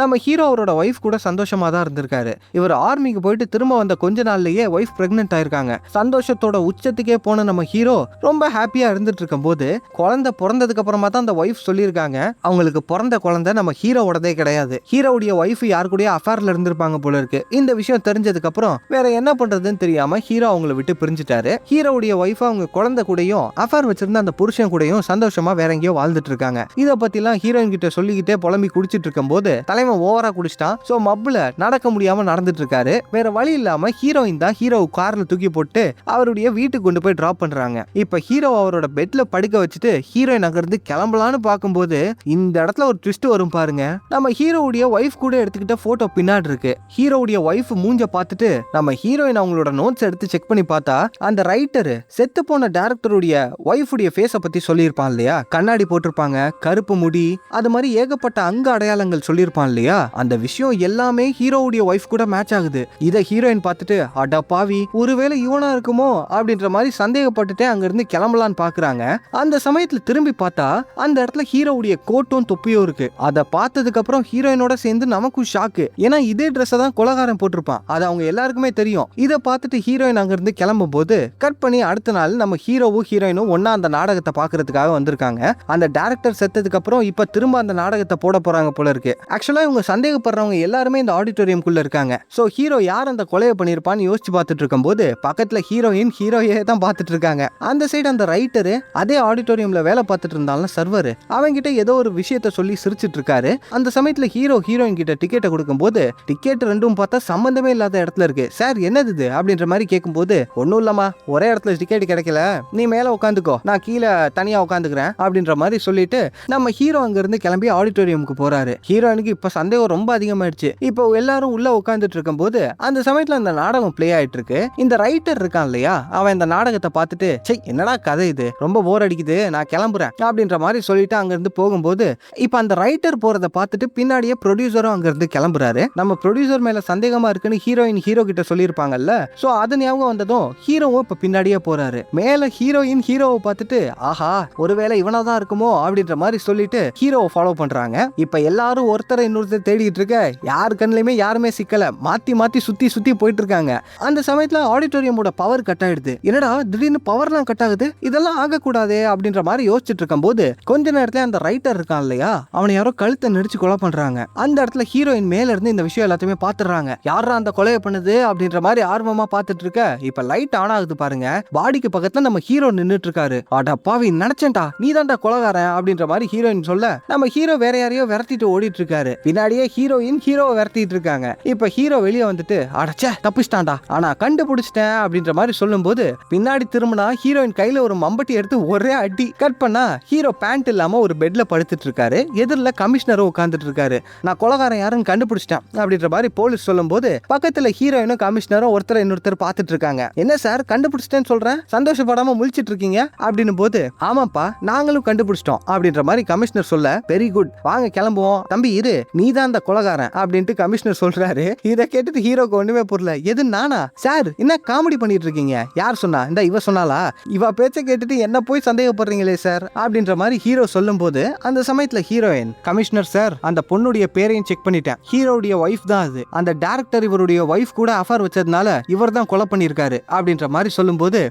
நம்ம ஹீரோ அவரோட ஒய்ஃப் கூட சந்தோஷமா தான் இருந்திருக்காரு. இவர் ஆர்மிக்கு போயிட்டு திரும்ப வந்த கொஞ்ச நாள்லயே ஒய்ஃப் பிரெக்னென்ட் ஆயிருக்காங்க. சந்தோஷத்தோட உச்சத்துக்கே போன நம்ம ஹீரோ ரொம்ப ஹாப்பியா இருந்துட்டு இருக்கும் போது குழந்தை பிறந்ததுக்கு அப்புறமா தான் அந்த ஒய்ஃப் சொல்லியிருக்காங்க, அவங்களுக்கு பிறந்த குழந்தை நம்ம ஹீரோவோடதே கிடையாது, ஹீரோவுடைய ஒய்ஃப் யாரு கூட அஃபேர்ல இருந்திருப்பாங்க போல இருக்கு. இந்த விஷயம் தெரிஞ்சதுக்கு அப்புறம் வேற என்ன பண்றதுன்னு தெரியாம ஹீரோ அவங்களை விட்டு பிரிஞ்சுட்டாரு. ஹீரோவுடைய ஒய்ஃப் அவங்க குழந்தை கூடயும் அஃபேர் வச்சிருந்த அந்த புருஷன் கூடயும் சந்தோஷமா வேற எங்கேயோ வாழ்ந்துட்டு இருக்காங்க. இதை பத்தி எல்லாம் ஹீரோயின் கிட்ட சொல்லிக்கிட்டே புலம்பி குடிச்சிட்டு இருக்கும் போது தலைவன் ஓவரா குடிச்சிட்டான். சோ மப்ல நடக்க முடியாம நடந்துட்டு இருக்காரு. வேற வழி இல்லாம ஹீரோயின் தான் ஹீரோ கார்ல தூக்கி போட்டு அவருடைய வீட்டுக்கு கொண்டு போய் டிராப் பண்றாங்க. இப்ப ஹீரோ அவரோட பெட்ல படுக்க வச்சுட்டு ஹீரோயின் அங்க இருந்து கிளம்பலான்னு பார்க்கும்போது இந்த இடத்துல ஒரு ட்விஸ்ட் வரும் பாருங்க. நம்ம ஹீரோவுடைய ஒய்ஃப் கூட எடுத்துக்கிட்ட போட்டோ பின்னாடி இருக்கு. ஹீரோவுடைய ஒய்ஃப் மூஞ்ச பார்த்துட்டு நம்ம ஹீரோயின் அவங்களோட நோட்ஸ் எடுத்து செக் பண்ணி பார்த்தா அந்த ரைட்டர் செத்து போன டைரக்டருடைய ஒய்ஃபுடைய ஃபேஸை பத்தி சொல்லியிருப்பான் இல்லையா, கண்ணாடி போட்டிருப்பாங்க, கருப்பு முடி, அது மாதிரி ஏகப்பட்ட அங்க அடையாளங்கள் சொல்லியிருப்பான் இல்லையா, அந்த விஷயம் எல்லாமே ஹீரோவுடைய ஒய்ஃப் கூட மேட்ச் ஆகுது. இதை ஹீரோயின் பார்த்துட்டு அட பாவி, ஒருவேளை இவனா இருக்குமோ அப்படின்ற மாதிரி சந்தேகப்பட்டுட்டே அங்க இருந்து கிளம்பலான்னு பாக்குறாங்க. அந்த சமயத்துல திரும்பி பார்த்தா அந்த இடத்துல ஹீரோவுடைய கோட்டும் தொப்பியும் இருக்கு. அதை பார்த்ததுக்கு அப்புறம் ஹீரோயினோட சேர்ந்து நமக்கும் ஷாக்கு. ஏன்னா இதே ட்ரெஸ் தான் கொலகாரன் போட்டிருப்பான், அது அவங்க எல்லாருக்குமே தெரியும். இதை பார்த்துட்டு ஹீரோயின் அங்க இருந்து கிளம்பும் போது கட் பண்ணி அடுத்த நாள் நம்ம ஹீரோவும் ஹீரோயினும் ஒன்னா அந்த நாடகத்தை பாக்குறதுக்காக வந்திருக்காங்க. அந்த டைரக்டர் செத்ததுக்கு அப்புறம் இப்ப திரும்ப அந்த நாடகத்தை போட போறாங்க போல இருக்கு. ஆக்சுவலா இவங்க சந்தேகப்படுறவங்க எல்லாருமே இந்த ஆடிட்டோரியம் குள்ள இருக்காங்க. சோ ஹீரோ யார் அந்த கொலையை பண்ணிருப்பான்னு யோசிச்சு பார்த்துட்டு இருக்கும் போது பக்கத்துல ஹீரோயின் ஹீரோயே தான் பார்த்துட்டு இருக்காங்க. அந்த சைடு அந்த ரைட்டரு அதே ஆடிட்டோரியம்ல வேலை பார்த்துட்டு இருந்தாலும் சர்வர் அவங்கிட்ட ஏதோ ஒரு விஷயத்த சொல்லி சிரிச்சிட்டு இருக்காரு. அந்த சமயத்துல ஹீரோ ஹீரோயின் கிட்ட டிக்கெட்டை கொடுக்கும் போது டிக்கெட் ரெண்டும் பார்த்தா சம்பந்தமே இல்லாத இடத்துல இருக்கு. சார் என்னது இது அப்படின்ற மாதிரி கேட்கும்போது ஒன்னும் இல்லமா, ஒரே இடத்துல டிக்கெட் கிடைக்கல, நீ மேல உட்காந்துக்கோ, நான் கீழே தனியா உட்காந்துக்கிறேன் அப்படின்ற மாதிரி சொல்லிட்டு நம்ம ஹீரோ அங்க இருந்து கிளம்பி ஆடிட்டோரியமுக்கு போறாரு. ஹீரோயினுக்கு இப்ப சந்தேகம் ரொம்ப அதிகமாயிடுச்சு. இப்போ எல்லாரும் உள்ள உட்காந்துட்டு இருக்கும் போது அந்த சமயத்துல அந்த நாடகம் பிளே ஆயிட்டு இருக்கு. இந்த ரைட்டர் இருக்கான் இல்லையா, அவன் இந்த நாடகத்தை பார்த்துட்டு சே என்னடா கதை இது, ரொம்ப போர் அடிக்குது, நான் கிளம்புறேன் அப்படின்ற மாதிரி சொல்லிட்டு அங்க இருந்து போகும்போது இப்ப அந்த ரைட்டர் போறதை பார்த்துட்டு பின்னாடியே ப்ரொடியூசரும் அங்க இருந்து கிளம்புறாரு. நம்ம ப்ரொடியூசர் மேல சந்தேகமா இருக்குன்னு ஹீரோயின் ஹீரோ கிட்ட சொல்லியிருப்பாங்கல்ல, சோ அது ஞாபகம் வந்ததும் ஹீரோவும் இப்ப பின்னாடியே போறாரு. மேல ஹீரோயின் ஹீரோவை பார்த்துட்டு ஆஹா ஒருவேளை இவனாதான் இருக்குமோ அப்படின்ற மாதிரி சொல்லிட்டு ஹீரோவை ஃபாலோ பண்றாங்க. இப்ப எல்லாரும் ஒருத்தரை இன்னொருத்தர் தேடிட்டு இருக்க, யாரு கண்ணுலயுமே யாருமே சிக்கல, மாத்தி மாத்தி சுத்தி சுத்தி போயிட்டு இருக்காங்க. அந்த சமயத்துல ஆடிட்டோரியமோட பவர் கட் ஆயிடுது. என்னடா திடீர்னு பவர்லாம் கட் ஆகுது, இதெல்லாம் ஆகக்கூடாதே அப்படின்ற மாதிரி யோசிச்சுட்டு இருக்கும் போது கொஞ்ச நேரத்துல அந்த ரைட்டர் இருக்கான் இல்லையா, அவனை யாரோ கழுத்தை நெரிச்சு கொலை பண்றாங்க. அந்த இடத்துல ஹீரோயின் மேல இருந்து இந்த விஷயம் எல்லாத்தையுமே பாத்துறாங்க. யாரா அந்த கொலையை பண்ணுது அப்படின்ற மாதிரி ஆர்வமா பாத்துட்டு இருக்க இப்ப லைட் ஆன் ஆகுது பாருங்க. பாடிக்கு பக்கத்துல நம்ம ஹீரோ நின்னுட்டு இருக்காரு. அட பாவி நினைச்சேன்டா நீ தான்டா கொலைகாரன் அப்படின்ற மாதிரி ஹீரோயின் சொல்ல நம்ம ஹீரோ வேற யாரையோ விரட்டிட்டு ஓடிட்டு இருக்காரு. பின்னாடியே ஹீரோயின் ஹீரோவை விரட்டிட்டு இருக்காங்க. இப்ப ஹீரோ வெளியே வந்துட்டு அடச்சே தப்பிச்சிட்டான்டா, ஆனா கண்டுபிடிச்சிட்டேன் அப்படின்ற மாதிரி சொல்லும் போது பின்னாடி திரும்பினா ஹீரோயின் கையில ஒரு மம்பட்டி எடுத்து ஒரே அடி. கட் பண்ணா ஹீரோ பேண்ட் இல்லாம ஒரு பெட்ல படுத்துட்டு இருக்காரு. எதிரில் கமிஷனரும் உட்கார்ந்துட்டு இருக்காரு. நான் கொலைகாரன் யாருன்னு கண்டுபிடிச்சிட்டேன் அப்படின்ற மாதிரி போலீஸ் சொல்லும் போது பக்கத்துல ஹீரோயினும் கமிஷனரும் ஒருத்தர் இன்னொருத்தர் பார்த்துட்டு இருக்காங்க. என்ன சார் கண்டுபிடிச்சிட்டேன்னு சொல்றேன், சந்தோஷப்படாம முழிச்சிட்டு இருக்கீங்க அப்படின்னு போது ஆமாப்பா நாங்களும் கண்டுபிடிச்சிட்டோம் அப்படின்ற மாதிரி கமிஷனர் சொல்ல வெரி குட் வாங்க கிளம்புவோம், தம்பி இரு நீ தான் அந்த கொலைகாரன் அப்படின்ட்டு கமிஷனர் சொல்றாரு. இதை கேட்டுட்டு ஹீரோக்கு ஒண்ணுமே புரியல. எது நானா சார், என்ன காமெடி பண்ணிட்டு இருக்கீங்க, யார் சொன்னா, இந்த இவ சொன்னாலா, இவ பேச்ச கேட்டுட்டு என்ன போய் சந்தேகப்படுறீங்களே சார் அப்படின்ற மாதிரி ஹீரோ சொல்லும் போது அந்த சமயத்துல ஹீரோயின் கமிஷனர் சார் அந்த பொண்ணுடைய பேரையும் செக் பண்ணிட்டேன், ஹீரோடைய ஒய்ஃப் தான் அது, அந்த டைரக்டர் இவருடைய ஒய்ஃப் கூட அஃபேர் வச்சதுனால இவர் தான் கொலை பண்ணியிருக்காரு அப்படின்ற மாதிரி சொல்லும்போது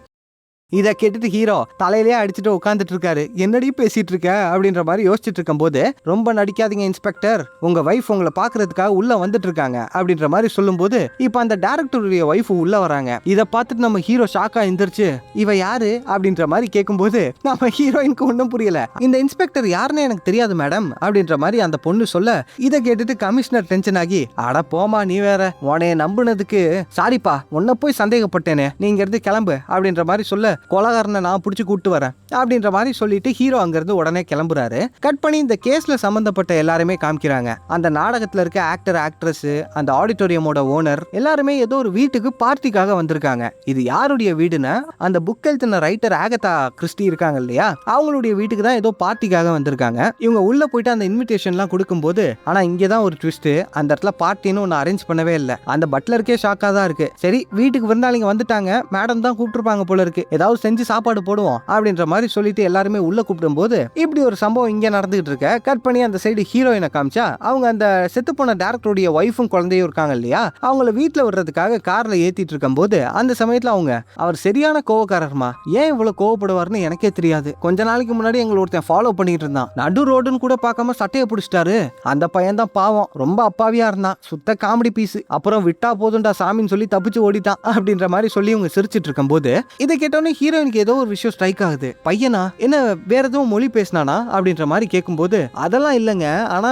இதை கேட்டுட்டு ஹீரோ தலையிலே அடிச்சுட்டு உட்காந்துட்டு இருக்காரு. என்னடி பேசிட்டு இருக்க அப்படின்ற மாதிரி யோசிச்சுட்டு இருக்கும் போது ரொம்ப நடிக்காதீங்க இன்ஸ்பெக்டர், உங்க வைஃப் உங்களை பாக்குறதுக்காக உள்ள வந்துட்டு இருக்காங்க அப்படின்ற மாதிரி சொல்லும் போது இப்ப அந்த டைரக்டருடைய வைஃப் உள்ள வராங்க. இதை பார்த்துட்டு நம்ம ஹீரோ ஷாக்கா எந்திரிச்சு இவ யாரு அப்படின்ற மாதிரி கேட்கும்போது நம்ம ஹீரோயினுக்கு ஒன்றும் புரியல. இந்த இன்ஸ்பெக்டர் யாருன்னு எனக்கு தெரியாது மேடம் அப்படின்ற மாதிரி அந்த பொண்ணு சொல்ல இதை கேட்டுட்டு கமிஷனர் டென்ஷன் ஆகி அட போமா நீ வேற, உன்னைய நம்புனதுக்கு சாரிப்பா, உன்னை போய் சந்தேகப்பட்டேனே, நீங்க இருந்து கிளம்பு அப்படின்ற மாதிரி சொல்ல கொலகாரனை நான் பிடிச்சி கூட்டு வரேன் அப்படின்ற மாதிரி சொல்லிட்டு ஹீரோ அங்கிருந்து உடனே கிளம்புறாரு. கட் பண்ணி இந்த கேஸ்ல சம்பந்தப்பட்ட எல்லாருமே காமிக்கிறாங்க. அந்த நாடகத்துல இருக்க ஆக்டர், ஆக்ட்ரஸ், அந்த ஆடிட்டோரியமோட ஓனர் எல்லாருமே ஏதோ ஒரு வீட்டுக்கு பார்ட்டிக்காக வந்திருக்காங்க. இது யாருடைய வீடுன்னா அந்த புக் எழுதின ரைட்டர் ஆகதா கிறிஸ்டி இருக்காங்க இல்லையா, அவங்களுடைய வீட்டுக்கு தான் ஏதோ பார்ட்டிக்காக வந்திருக்காங்க. இவங்க உள்ள போயிட்டு அந்த இன்விடேஷன்லாம் கொடுக்கும்போது, ஆனா இங்கதான் ஒரு ட்விஸ்ட், அந்த இடத்துல பார்ட்டின்னு ஒன்னு அரேஞ்ச் பண்ணவே இல்லை. அந்த பட்லருக்கே ஷாக்கா தான் இருக்கு. சரி, வீட்டுக்கு விருந்தாளிங்க வந்துட்டாங்க, மேடம் தான் கூப்பிட்டுருப்பாங்க போல இருக்கு, ஏதாவது செஞ்சு சாப்பாடு போடுவோம் அப்படின்ற மாதிரி சொல்லிட்டு எல்லாருமே உள்ள கூப்பிடும் போது இப்படி ஒரு சம்பவம் இங்க நடந்துகிட்டு இருக்க. கட் பண்ணி அந்த சைடு ஹீரோயினை காமிச்சா அவங்க அந்த செத்து போன டேரக்டருடைய ஒய்ஃபும் குழந்தையும் இருக்காங்க இல்லையா, அவங்கள வீட்டுல விடுறதுக்காக கார்ல ஏத்திட்டு இருக்கும் போது அந்த சமயத்துல அவங்க, அவர் சரியான கோவக்காரர்மா, ஏன் இவ்வளவு கோவப்படுவார்னு எனக்கே தெரியாது, கொஞ்ச நாளைக்கு முன்னாடி எங்களை ஒருத்தன் ஃபாலோ பண்ணிட்டு இருந்தான், நடு ரோடுன்னு கூட பார்க்காம சட்டையை பிடிச்சிட்டாரு, அந்த பையன் தான் பாவம், ரொம்ப அப்பாவியா இருந்தான், சுத்த காமெடி பீஸ், அப்புறம் விட்டா போதும்டா சாமின்னு சொல்லி தப்பிச்சு ஓடிட்டான் அப்படின்ற மாதிரி சொல்லி இவங்க சிரிச்சிட்டு இருக்கும் போது இதை கேட்டோன்னே ஹீரோயினுக்கு ஏதோ ஒரு விஷயம் ஸ்ட்ரைக் ஆகுது. பையனா என்ன வேற எதுவும் மொழி பேசினானா அப்படின்ற மாதிரி கேட்கும்போது, அதெல்லாம் இல்லைங்க, ஆனா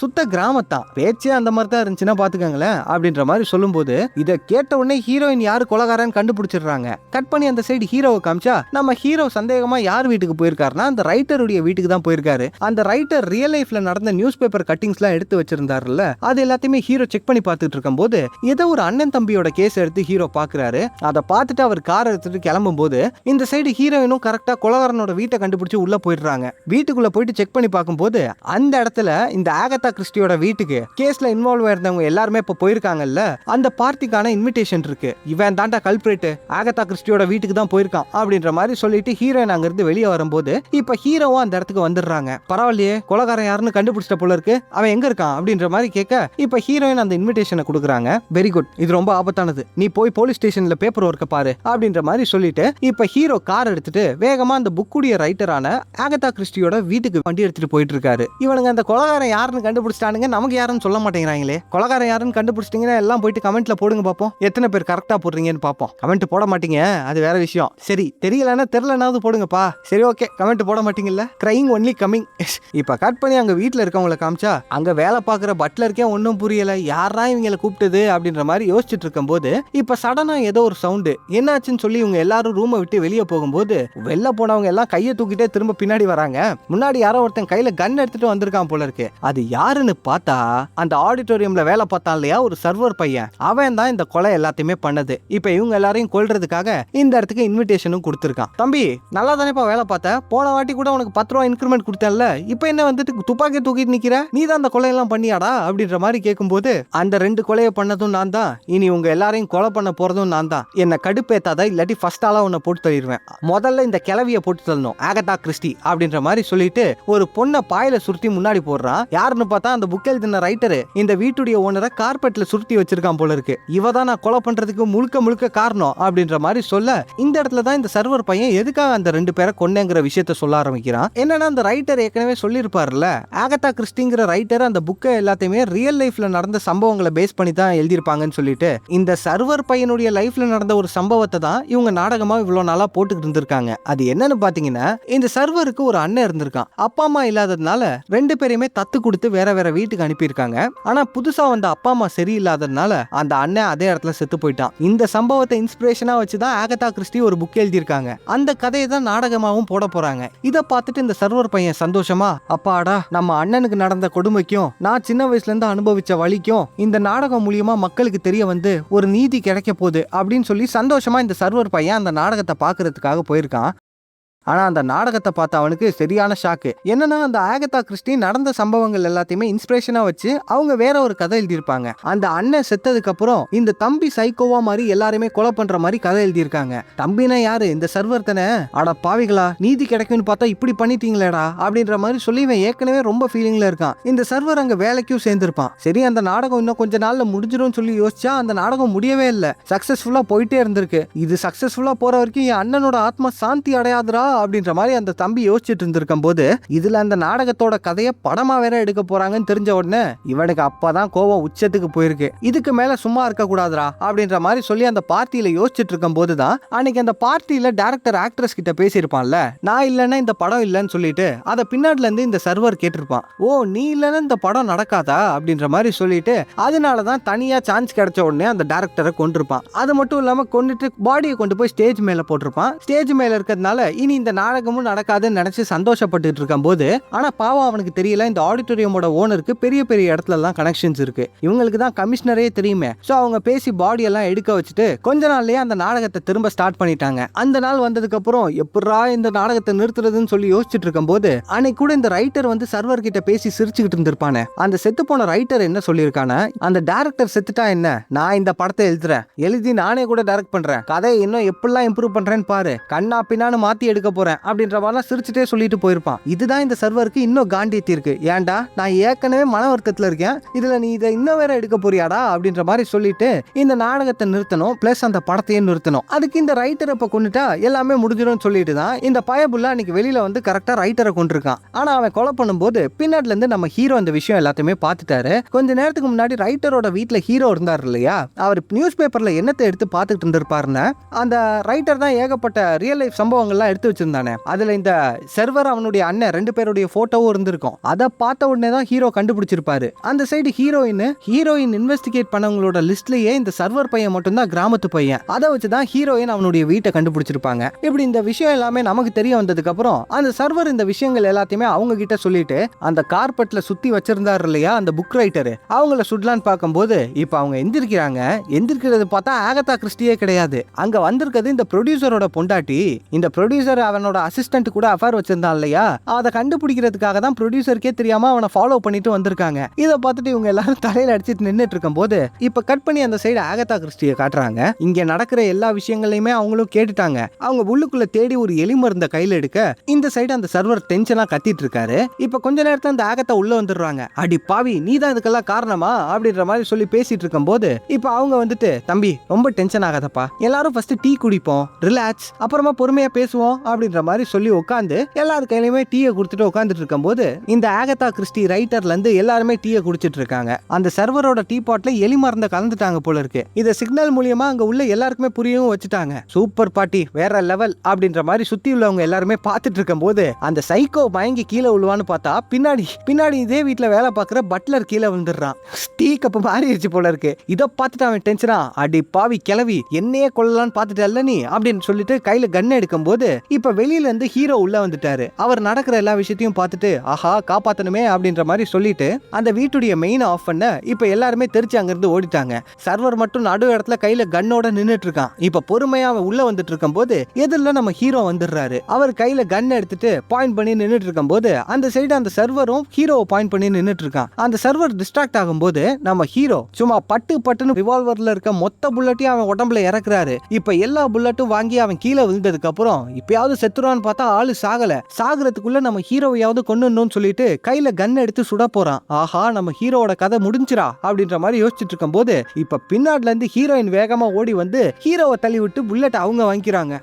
சுத்த கிராமத்தான், பேச்சே அந்த மாதிரி தான் இருந்துச்சுன்னா பாத்துக்கங்களேன் அப்படின்ற மாதிரி சொல்லும்போது இதை கேட்ட உடனே ஹீரோயின் யாரு கொலகாரன்னு கண்டுபிடிச்சிடுறாங்க. கட் பண்ணி அந்த சைடு ஹீரோவை காமிச்சா நம்ம ஹீரோ சந்தேகமா யார் வீட்டுக்கு போயிருக்காருன்னா அந்த ரைட்டருடைய வீட்டுக்கு தான் போயிருக்காரு. அந்த ரைட்டர் ரியல் லைஃப்ல நடந்த நியூஸ் பேப்பர் கட்டிங்ஸ்லாம் எடுத்து வச்சிருந்தாருல்ல, அது எல்லாத்தையுமே ஹீரோ செக் பண்ணி பார்த்துட்டு இருக்கும் போது ஏதோ ஒரு அண்ணன் தம்பியோட கேஸ் எடுத்து ஹீரோ பாக்குறாரு. அதை பார்த்துட்டு அவர் கார் எடுத்துட்டு கிளம்பும் போது இந்த சைடு ஹீரோயினும் கரெக்டா கொலகாரனோட வீட்டை கண்டுபிடிச்சு உள்ள போயிடுறாங்க. வீட்டுக்குள்ள போயிட்டு செக் பண்ணி பார்க்கும்போது அந்த இடத்துல இந்த ஆகதா கிறிஸ்டியோட வீட்டுக்கு கேஸ்ல இன்வால்வ் ஆயிருந்தவங்க எல்லாருமே இப்ப போயிருக்காங்கல்ல, அந்த பார்ட்டிக்கான இன்விடேஷன் இருக்கு. இவன் தாண்டா கல்பிரேட், ஆகதா கிறிஸ்டியோட வீட்டுக்கு தான் போயிருக்கான் அப்படின்ற மாதிரி சொல்லிட்டு ஹீரோயின் அங்க இருந்து வெளியே வரும்போது இப்ப ஹீரோவும் அந்த இடத்துக்கு வந்துடுறாங்க. பரவாயில்லையே, கொலகாரன் யாருன்னு கண்டுபிடிச்சிட்ட போல இருக்கு, அவன் எங்க இருக்கான் அப்படின்ற மாதிரி கேட்க இப்ப ஹீரோயின் அந்த இன்விடேஷனை கொடுக்குறாங்க. வெரி குட், இது ரொம்ப ஆபத்தானது, நீ போய் போலீஸ் ஸ்டேஷன்ல பேப்பர் ஒர்க்க பாரு அப்படின்ற மாதிரி சொல்லிட்டு இப்ப ஹீரோ கார் எடுத்துட்டு வேகமா அந்த புக்குடைய ரைட்டரான ஆகதா கிறிஸ்டியோட வீட்டுக்கு வண்டி எடுத்துட்டு போயிட்டு இருக்காரு. இவனுங்க அந்த கொலகாரன் யாருன்னு கண்டுபிடிச்சிட்டானுங்க, நமக்கு யாருன்னு சொல்ல மாட்டேங்கிறாங்களே, கொலகாரன் யாருன்னு கண்டுபிடிச்சிட்டீங்கன்னா எல்லாம் போயிட்டு கமெண்ட்ல போடுங்க பாப்போம், எத்தனை பேர் கரெக்டா போடுறீங்கன்னு பாப்போம். கமெண்ட் போட மாட்டீங்க, அது வேற விஷயம். சரி, தெரியலன்னா தெரியலனாவது போடுங்கப்பா. சரி, ஓகே, கமெண்ட் போட மாட்டீங்கல்ல, கிரைங் ஒன்லி கமிங். இப்ப கட் பண்ணி அங்க வீட்டுல இருக்கவங்கள காமிச்சா அங்க வேலை பாக்குற பட்லருக்கே ஒன்னும் புரியல, யாரா இவங்களை கூப்பிட்டது அப்படின்ற மாதிரி யோசிச்சுட்டு இருக்கும் போது இப்ப சடனா ஏதோ ஒரு சவுண்டு, என்னாச்சுன்னு சொல்லி இவங்க எல்லாரும் ரூமை விட்டு வெளியே போகும்போது வெளில போனவங்க எல்லாம் கையை தூக்கிட்டே திரும்ப பின்னாடி வராங்க. முன்னாடி யாரோ ஒருத்தன் கையில கன் எடுத்துட்டு வந்திருக்கான் போல இருக்கு. அது யாருன்னு பார்த்தா அந்த ஆடிட்டோரியம்ல வேலை பார்த்தான் இல்லையா ஒரு சர்வர் பையன், அவன் தான் இந்த கொலை எல்லாத்தையுமே பண்ணது. இப்ப இவங்க எல்லாரையும் கொல்றதுக்காக இந்த இடத்துக்கு இன்விடேஷனும் கொடுத்திருக்கான். தம்பி, நல்லா தானேப்பா வேலை பார்த்த, போன வாட்டி கூட உனக்கு 10 ரூபா இன்கிரிமெண்ட் கொடுத்தேன்ல, இப்ப என்ன வந்துட்டு துப்பாக்கி தூக்கிட்டு நிக்கிற, நீ தான் அந்த கொலையெல்லாம் பண்ணியாடா அப்படின்ற மாதிரி கேட்கும்போது, அந்த 2 கொலையை பண்ணதும் நான் தான், இனி உங்க எல்லாரையும் கொலை பண்ண போறதும் நான் தான், என்ன கடுப்பேத்தாத, இல்லாட்டி ஃபர்ஸ்ட் ஆளா உன்னை போட்டு தள்ளிடுவேன், முதல்ல இந்த கிளவியை போட்டு தள்ளணும் ஆகதா கிறிஸ்டி அப்படின்ற மாதிரி சொல்லிட்டு ஒரு பொண்ணை பாயில சுருட்டி முன்னாடி போடுறான். யாருன்னு பார்த்தா அந்த புக் எழுதின ரைட்டரு இந்த வீட்டுடைய ஓனரை கார்பெட்ல சுருட்டி வச்சிருக்கான் போல இருக்கு. இவ தான் நான் கொலை பண்றதுக்கு முழுக்க முழுக்க காரணம் அப்படின்ற மாதிரி சொல்ல, இந்த இடத்துல தான் இந்த சர்வர் பையன் எதுக்காக அந்த 2 பேரை கொன்னேங்கிற விஷயத்த சொல்ல ஆரம்பிக்கிறான். என்னன்னா அந்த ரைட்டர் ஏற்கனவே சொல்லியிருப்பாருல்ல, ஆகதா கிறிஸ்டிங்கிற ரைட்டர் அந்த புக்கை எல்லாத்தையுமே ரியல் லைஃப்ல நடந்த சம்பவங்களை பேஸ் பண்ணி தான் எழுதியிருப்பாங்கன்னு சொல்லிட்டு இந்த சர்வர் பையனுடைய லைஃப்ல நடந்த ஒரு சம்பவத்தை தான் இவங்க நாடகமா இவ்வளவு நாளா போட்டுக்கிட்டு இருந்திருக்காங்க. அது என்னன்னு பாத்தீங்கன்னா, இந்த சர்வருக்கு ஒரு அண்ணன் இருந்திருக்கான். அப்பா அம்மா இல்லாததுனால 2 பேரையுமே தத்து கொடுத்து வேற வேற வீட்டுக்கு அனுப்பியிருக்காங்க. ஆனா புதுசா வந்த அப்பா அம்மா சரியில்லாததுனால அந்த அண்ணன் அதே இடத்துல செத்து போயிட்டான். இந்த சம்பவத்தை இன்ஸ்பிரேஷனா வச்சுதான் ஆகதா கிறிஸ்டி ஒரு புக் எழுதியிருக்காங்க. அந்த கதையை தான் நாடகமாவும் போட போறாங்க. இதை பார்த்துட்டு இந்த சர்வர் பையன் சந்தோஷமா, அப்பாடா, நம்ம அண்ணனுக்கு நடந்த கொடுமைக்கும் நான் சின்ன வயசுல இருந்து அனுபவிச்ச வலிக்கும் இந்த நாடகம் மூலியமா மக்களுக்கு தெரிய வந்து ஒரு நீதி கிடைக்க போகுது அப்படின்னு சொல்லி சந்தோஷமா இந்த சர்வர் பையன் அந்த நாடகத்தை பாக்குறதுக்காக போயிருக்கான். ஆனா அந்த நாடகத்தை பார்த்து அவனுக்கு சரியான ஷாக்கு. என்னன்னா அந்த ஆகதா கிறிஸ்டி நடந்த சம்பவங்கள் எல்லாத்தையுமே இன்ஸ்பிரேஷனா வச்சு அவங்க வேற ஒரு கதை எழுதியிருப்பாங்க. அந்த அண்ணன் செத்ததுக்கு அப்புறம் இந்த தம்பி சைக்கோவா மாதிரி எல்லாருமே கொலை பண்ற மாதிரி கதை எழுதியிருக்காங்க. தம்பினா யாரு, இந்த சர்வர் தானே, அட பாவிகளா, நீதி கிடைக்கும்னு பார்த்தா இப்படி பண்ணிட்டீங்களேடா அப்படின்ற மாதிரி சொல்லி இவன் ஏற்கனவே ரொம்ப ஃபீலிங்ல இருக்கான். இந்த சர்வர் அங்க வேலைக்கும் சேர்ந்திருப்பான். சரி, அந்த நாடகம் இன்னும் கொஞ்ச நாள்ல முடிஞ்சிடும் சொல்லி யோசிச்சா அந்த நாடகம் முடியவே இல்லை, சக்சஸ்ஃபுல்லா போயிட்டே இருந்திருக்கு. இது சக்சஸ்ஃபுல்லா போற வரைக்கும் என் அண்ணனோட ஆத்மா சாந்தி அடையாதுரா அப்படின்ற மாதிரி அந்த தம்பி யோசிச்சுட்டு இருந்திருக்கும் போது இதுல அந்த நாடகத்தோட கதையை படமா வேற எடுக்க போறாங்கன்னு தெரிஞ்ச உடனே இவனுக்கு அப்பதான் கோவம் உச்சத்துக்கு போயிருக்கு. இதுக்கு மேல சும்மா இருக்க கூடாதுரா அப்படின்ற மாதிரி சொல்லி அந்த பார்ட்டியில யோசிச்சுட்டு இருக்கும் போதுதான் அன்னைக்கு அந்த பார்ட்டியில டைரக்டர் ஆக்ட்ரஸ் கிட்ட பேசியிருப்பான்ல, நான் இல்லைன்னா இந்த படம் இல்லைன்னு சொல்லிட்டு அதை பின்னாடில இருந்து இந்த சர்வர் கேட்டிருப்பான். ஓ நீ இல்லைன்னா இந்த படம் நடக்காதா அப்படின்ற மாதிரி சொல்லிட்டு அதனாலதான் தனியா சான்ஸ் கிடைச்ச உடனே அந்த டைரக்டரை கொண்டிருப்பான். அது மட்டும் இல்லாம கொண்டுட்டு பாடியை கொண்டு போய் ஸ்டேஜ் மேல போட்டிருப்பான். ஸ்டேஜ் மேல இருக்கிறதுனால இனி இந்த நாடகமும் நடக்காதுன்னு நினைச்சு சந்தோஷப்பட்டு இருக்கும் போது ஆனா பாவம் அவனுக்கு தெரியல, இந்த ஆடிட்டோரியமோட ஓனருக்கு பெரிய பெரிய இடத்துல எல்லாம் கனெக்ஷன்ஸ் இருக்கு. இவங்களுக்கு தான் கமிஷனரே தெரியுமே. சோ அவங்க பேசி பாடி எல்லாம் எடுக்க வச்சுட்டு கொஞ்ச நாள்லயே அந்த நாடகத்தை திரும்ப ஸ்டார்ட் பண்ணிட்டாங்க. அந்த நாள் வந்ததுக்கு அப்புறம் எப்படா இந்த நாடகத்தை நிறுத்துறதுன்னு சொல்லி யோசிச்சுட்டு இருக்கும் போது அன்னைக்கு கூட இந்த ரைட்டர் வந்து சர்வர் கிட்ட பேசி சிரிச்சுக்கிட்டு இருந்திருப்பானே. அந்த செத்து போன ரைட்டர் என்ன சொல்லியிருக்கான, அந்த டைரக்டர் செத்துட்டா என்ன, நான் இந்த படத்தை எழுதி நானே கூட டைரக்ட் பண்றேன், கதையை இன்னும் எப்படிலாம் இம்ப்ரூவ் பண்றேன்னு பாரு, கண்ணா பின்னான்னு மாத்தி எடுக்க போறேன் அப்படின்ற மாதிரிலாம் சிரிச்சுட்டே சொல்லிட்டு போயிருப்பான். இதுதான் இந்த சர்வருக்கு இன்னும் காண்டியத்தி இருக்கு. ஏன்டா நான் ஏற்கனவே மன வருத்தத்துல இருக்கேன், இதுல நீ இதை இன்னும் வேற எடுக்க போறியாடா அப்படின்ற மாதிரி சொல்லிட்டு இந்த நாடகத்தை நிறுத்தணும், பிளஸ் அந்த படத்தையும் நிறுத்தணும். அதுக்கு இந்த ரைட்டரை இப்ப கொண்டுட்டா எல்லாமே முடிஞ்சிடும் சொல்லிட்டு தான் இந்த பயபுள்ள அன்னைக்கு வெளியில வந்து கரெக்டா ரைட்டரை கொண்டிருக்கான். ஆனா அவன் கொலை பண்ணும்போது பின்னாடில இருந்து நம்ம ஹீரோ இந்த விஷயம் எல்லாத்தையுமே பார்த்துட்டாரு. கொஞ்ச நேரத்துக்கு முன்னாடி ரைட்டரோட வீட்டுல ஹீரோ இருந்தார் இல்லையா, அவர் நியூஸ் பேப்பர்ல என்னத்தை எடுத்து பார்த்துட்டு இருந்திருப்பாருன்னு அந்த ரைட்டர் தான் ஏகப்பட்ட ரியல் லைஃப் சம்பவங்கள்லாம் எடுத்து வச்சிருந்தானே. அதுல இந்த சர்வர் அவனுடைய அண்ணன் 2 பேருடைய போட்டோவும் இருந்திருக்கும். அதை பார்த்த உடனே தான் ஹீரோ கண்டுபிடிச்சிருப்பாரு. அந்த சைடு ஹீரோயின் இன்வெஸ்டிகேட் பண்ணவங்களோட லிஸ்ட்லயே இந்த சர்வர் பையன் மட்டும் தான் கிராமத்து பையன். அதை வச்சுதான் ஹீரோயின் அவனுடைய வீட்டை கண்டுபிடிச்சிருப்பாங்க. இப்படி இந்த விஷயம் எல்லாமே நமக்கு தெரிய வந்ததுக்கு அப்புறம் அந்த சர்வர் இந்த விஷயங்கள் எல்லாத்தையுமே அவங்க கிட்ட சொல்லிட்டு அந்த கார்பெட்ல சுத்தி வச்சிருந்தாரு இல்லையா அந்த புக் ரைட்டர், அவங்கள சுடலான்னு பார்க்கும்போது இப்ப அவங்க எந்திரிக்கிறாங்க. எந்திரிக்கிறது பார்த்தா ஆகதா கிறிஸ்டியே கிடையாது. அங்க வந்திருக்கிறது இந்த ப்ரொடியூசரோட பொண்டாட்டி. இந்த ப்ரொடியூசர் அவனோட அசிஸ்டன்ட் கூட அஃபேர் வச்சிருந்தான் இல்லையா, அதை கண்டுபிடிக்கிறதுக்காக தான் ப்ரொடியூசருக்கே தெரியாம அவனை ஃபாலோ பண்ணிட்டு வந்திருக்காங்க. இதை பார்த்துட்டு இவங்க எல்லாரும் தலையில அடிச்சிட்டு நின்றுட்டு இருக்கும் போது இப்ப கட் பண்ணி அந்த சைடு ஆகதா கிறிஸ்டியை காட்டுறாங்க. இங்க நடக்கிற எல்லா விஷயங்களையுமே அவங்களும் கேட்டுட்டாங்க. அவங்க உள்ளுக்குள்ள தேடி ஒரு எலி மருந்த கையில எடுக்க இந்த சைடு அந்த சர்வர் டென்ஷனா கத்திட்டு இருக்காரு. இப்ப கொஞ்ச நேரத்துல அந்த ஆகத்தா உள்ள வந்துடுறாங்க. அடி பாவி நீ தான் இதுக்கெல்லாம் காரணமா அப்படின்ற மாதிரி சொல்லி பேசிட்டு இருக்கும் போது இப்ப அவங்க வந்துட்டு தம்பி ரொம்ப டென்ஷன் ஆகாதப்பா, எல்லாரும் ஃபர்ஸ்ட் டீ குடிப்போம், ரிலாக்ஸ், அப்புறமா பொறுமையா பேசுவோம் அப்படின்ற மாதிரி சொல்லி உட்காந்து எல்லாரு கையிலுமே டீயை குடுத்துட்டு உட்காந்துட்டு இருக்கும் போது இந்த ஆகதா கிறிஸ்டி ரைட்டர்ல இருந்து எல்லாருமே டீயை குடிச்சிட்டு இருக்காங்க. அந்த சர்வரோட டீ பாட்ல எலி மருந்த கலந்துட்டாங்க போல இருக்கு. இத சிக்னல் மூலியமா அங்க உள்ள எல்லாருக்குமே புரியவும் வச்சுட்டாங்க. சூப்பர் பாட்டி வேற லெவல் அப்படின்ற மாதிரி சுத்தி உள்ளவங்க எல்லாருமே பார்த்துட்டு இருக்கும் போது அந்த சைக்கோ பயங்கி கீழே விழுவான்னு பார்த்தா பின்னாடி இதே வீட்டுல வேலை பார்க்குற பட்லர் கீழே விழுந்துடுறான். டீ கப்பு மாறிடுச்சு போல இருக்கு. இதை பார்த்துட்டு அவன் டென்ஷனா அடி பாவி கிளவி என்னையே கொள்ளலான்னு பார்த்துட்டல்ல நீ அப்படின்னு சொல்லிட்டு கையில கன் எடுக்கும் போது இப்ப வெளியில இருந்து ஹீரோ உள்ள வந்துட்டாரு. அவர் நடக்கிற எல்லா விஷயத்தையும் பார்த்துட்டு ஆஹா காப்பாத்தணுமே அப்படின்ற மாதிரி சொல்லிட்டு அந்த வீட்டுடைய மெயின் ஆஃப் பண்ண இப்ப எல்லாருமே தெரிச்சு அங்கிருந்து ஓடிட்டாங்க. சர்வர் மட்டும் நடு இடத்துல கையில கன்னோட நின்னுட்டு இருக்கான். இப்ப பொறுமையா அவன் உள்ள வந்துட்டு இருக்கும் போது எதிரில நம்ம ஹீரோ வந்துடுறாரு. அவர் கையில கன் எடுத்துட்டு பாயிண்ட் பண்ணி நின்னுட்டு இருக்கும் போது அந்த சைடு அந்த சர்வரும் ஹீரோவை பாயிண்ட் பண்ணி நின்னுட்டு இருக்கான். அந்த சர்வர் டிஸ்ட்ராக்ட் ஆகும்போது நம்ம ஹீரோ சும்மா பட்டுன்னு ரிவால்வர்ல இருக்க மொத்த புல்லட்டையும் அவன் உடம்புல இறக்குறாரு. இப்ப எல்லா புல்லட்டும் வாங்கி அவன் கீழே விழுந்ததுக்கு அப்புறம் இப்பயாவது செத்துருவான்னு பார்த்தா ஆளு சாகுறதுக்குள்ள நம்ம ஹீரோவையாவது கொன்னுன்னு சொல்லிட்டு கையில கன் எடுத்து சுட போறான். ஆஹா நம்ம ஹீரோவோட கதை முடிஞ்சிரா அப்படின்ற மாதிரி யோசிச்சுட்டு இருக்கும் போது இப்ப பின்னாடில இருந்து ஹீரோயின் வேகமா ஓடி வந்து ஹீரோவை தள்ளி விட்டு புல்லட் அவங்க வாங்கிக்கிறாங்க.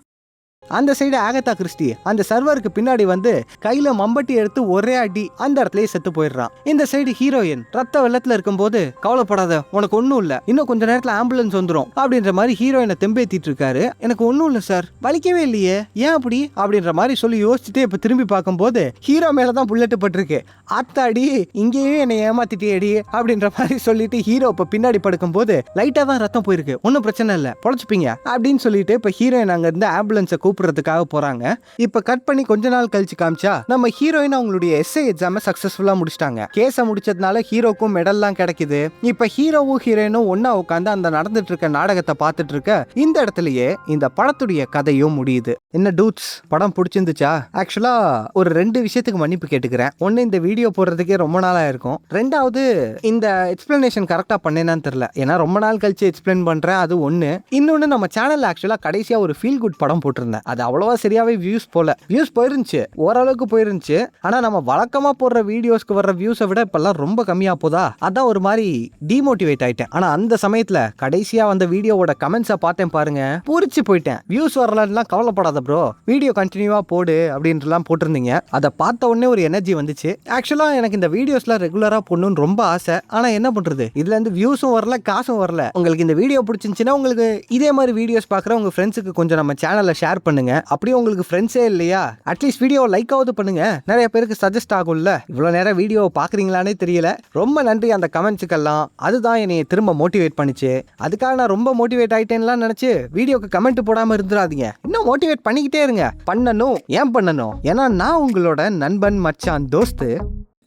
அந்த சைடு ஆகதா கிறிஸ்டி அந்த சர்வருக்கு பின்னாடி வந்து கையில மம்பட்டி எடுத்து ஒரே அடி அந்த இடத்துலயே செத்து போயிடுறான். இந்த சைடு ஹீரோயின் ரத்த வெள்ளத்துல இருக்கும் போது கவலைப்படாத உனக்கு ஒண்ணும் இல்ல, இன்னும் கொஞ்ச நேரத்துல ஆம்புலன்ஸ் வந்துரும் அப்படின்ற மாதிரி ஹீரோயினை தெம்பேத்திட்டு இருக்காரு. எனக்கு ஒண்ணும் இல்ல சார், வலிக்கவே இல்லையே, ஏன் அப்படி அப்படின்ற மாதிரி சொல்லி யோசிச்சுட்டு இப்ப திரும்பி பார்க்கும் போது ஹீரோ மேலதான் புல்லட் பட்டிருக்கு. அத்தாடி இங்கேயும் என்னை ஏமாத்திட்டேடி அப்படின்ற மாதிரி சொல்லிட்டு ஹீரோ இப்ப பின்னாடி படுக்கும் போது லைட்டா தான் ரத்தம் போயிருக்கு, ஒன்னும் பிரச்சனை இல்ல பொழைச்சுப்பீங்க அப்படின்னு சொல்லிட்டு இப்ப ஹீரோயின் அங்க இருந்து ஆம்புலன்ஸை கூப்பிடுறதுக்காக போறாங்க. இப்ப கட் பண்ணி கொஞ்ச நாள் கழிச்சு காமிச்சா நம்ம ஹீரோயின் அவங்களுடைய எஸ்ஏ எக்ஸாம சக்சஸ்ஃபுல்லா முடிச்சிட்டாங்க. கேஸ முடிச்சதுனால ஹீரோக்கும் மெடல்லாம் கிடைக்குது. இப்ப ஹீரோவும் ஹீரோயினும் ஒன்னா உட்காந்து அந்த நடந்துட்டு இருக்க நாடகத்தை பார்த்துட்டு இருக்க இந்த இடத்துலயே இந்த படத்துடைய கதையும் முடியுது. என்ன டூட்ஸ், படம் பிடிச்சிருந்துச்சா? ஆக்சுவலா ஒரு 2 விஷயத்துக்கு மன்னிப்பு கேட்டுக்கிறேன். ஒன்னு இந்த வீடியோ போடுறதுக்கே ரொம்ப நாளா இருக்கும், ரெண்டாவது இந்த எக்ஸ்பிளனேஷன் கரெக்டா பண்ணேன்னு தெரியல, ஏன்னா ரொம்ப நாள் கழிச்சு எக்ஸ்பிளைன் பண்றேன் அது ஒண்ணு. இன்னொன்னு நம்ம சேனல்ல ஆக்சுவலா கடைசியா ஒரு ஃபீல் குட் படம் போட்டிருந்தேன். பண்ணேன். அது அவ்வளவா சரியாவே வியூஸ் போயிருந்துச்சு, ஓரளவுக்கு போயிருந்துச்சு. ஆனா நம்ம வழக்கமா போடுற வீடியோஸ்க்கு வர்ற வியூஸை விட இப்பெல்லாம் ரொம்ப கம்மியா போதா, அதான் ஒரு மாதிரி டிமோட்டிவேட் ஆயிட்டேன். ஆனா அந்த சமயத்துல கடைசியா வந்த வீடியோவோட கமெண்ட்ஸை பார்த்தேன் பாருங்க, பூரிச்சு போயிட்டேன். வியூஸ் வரலாம் கவலைப்படாத ப்ரோ, வீடியோ கண்டினியூவா போடு அப்படின்ட்டுலாம் போட்டிருந்தீங்க. அதை பார்த்த உடனே ஒரு எனர்ஜி வந்துச்சு. ஆக்சுவலா எனக்கு இந்த வீடியோஸ்லாம் ரெகுலரா போடணும்னு ரொம்ப ஆசை. ஆனா என்ன பண்றது, இதுல இருந்து வியூஸும் வரல, காசும் வரல. உங்களுக்கு இந்த வீடியோ பிடிச்சிருந்துச்சுன்னா உங்களுக்கு இதே மாதிரி வீடியோஸ் பார்க்குற உங்க ஃப்ரெண்ட்ஸுக்கு கொஞ்சம் நம்ம சேனலை ஷேர் பண்ணுங்க. அப்படியே உங்களுக்கு ஃப்ரெண்ட்ஸே இல்லையா, அட்லீஸ்ட் வீடியோ லைக் ஆகுது பண்ணுங்க, நிறைய பேருக்கு சஜஸ்ட் ஆகும்ல. இவ்வளோ நேரம் வீடியோ பார்க்குறீங்களானே தெரியல. ரொம்ப நன்றி அந்த கமெண்ட்ஸுக்கெல்லாம். அதுதான் என்னை திரும்ப மோட்டிவேட் பண்ணிச்சு. அதுக்காக நான் ரொம்ப மோட்டிவேட் ஆயிட்டேன்லாம் நினைச்சு வீடியோக்கு கமெண்ட் போடாம இருந்துடாதீங்க. இன்னும் மோட்டிவேட் பண்ணிக்கிட்டே இருங்க. பண்ணணும், ஏன் பண்ணணும், ஏன்னா நான் உங்களோட நண்பன், மச்சான், தோஸ்து,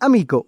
அமிகோ.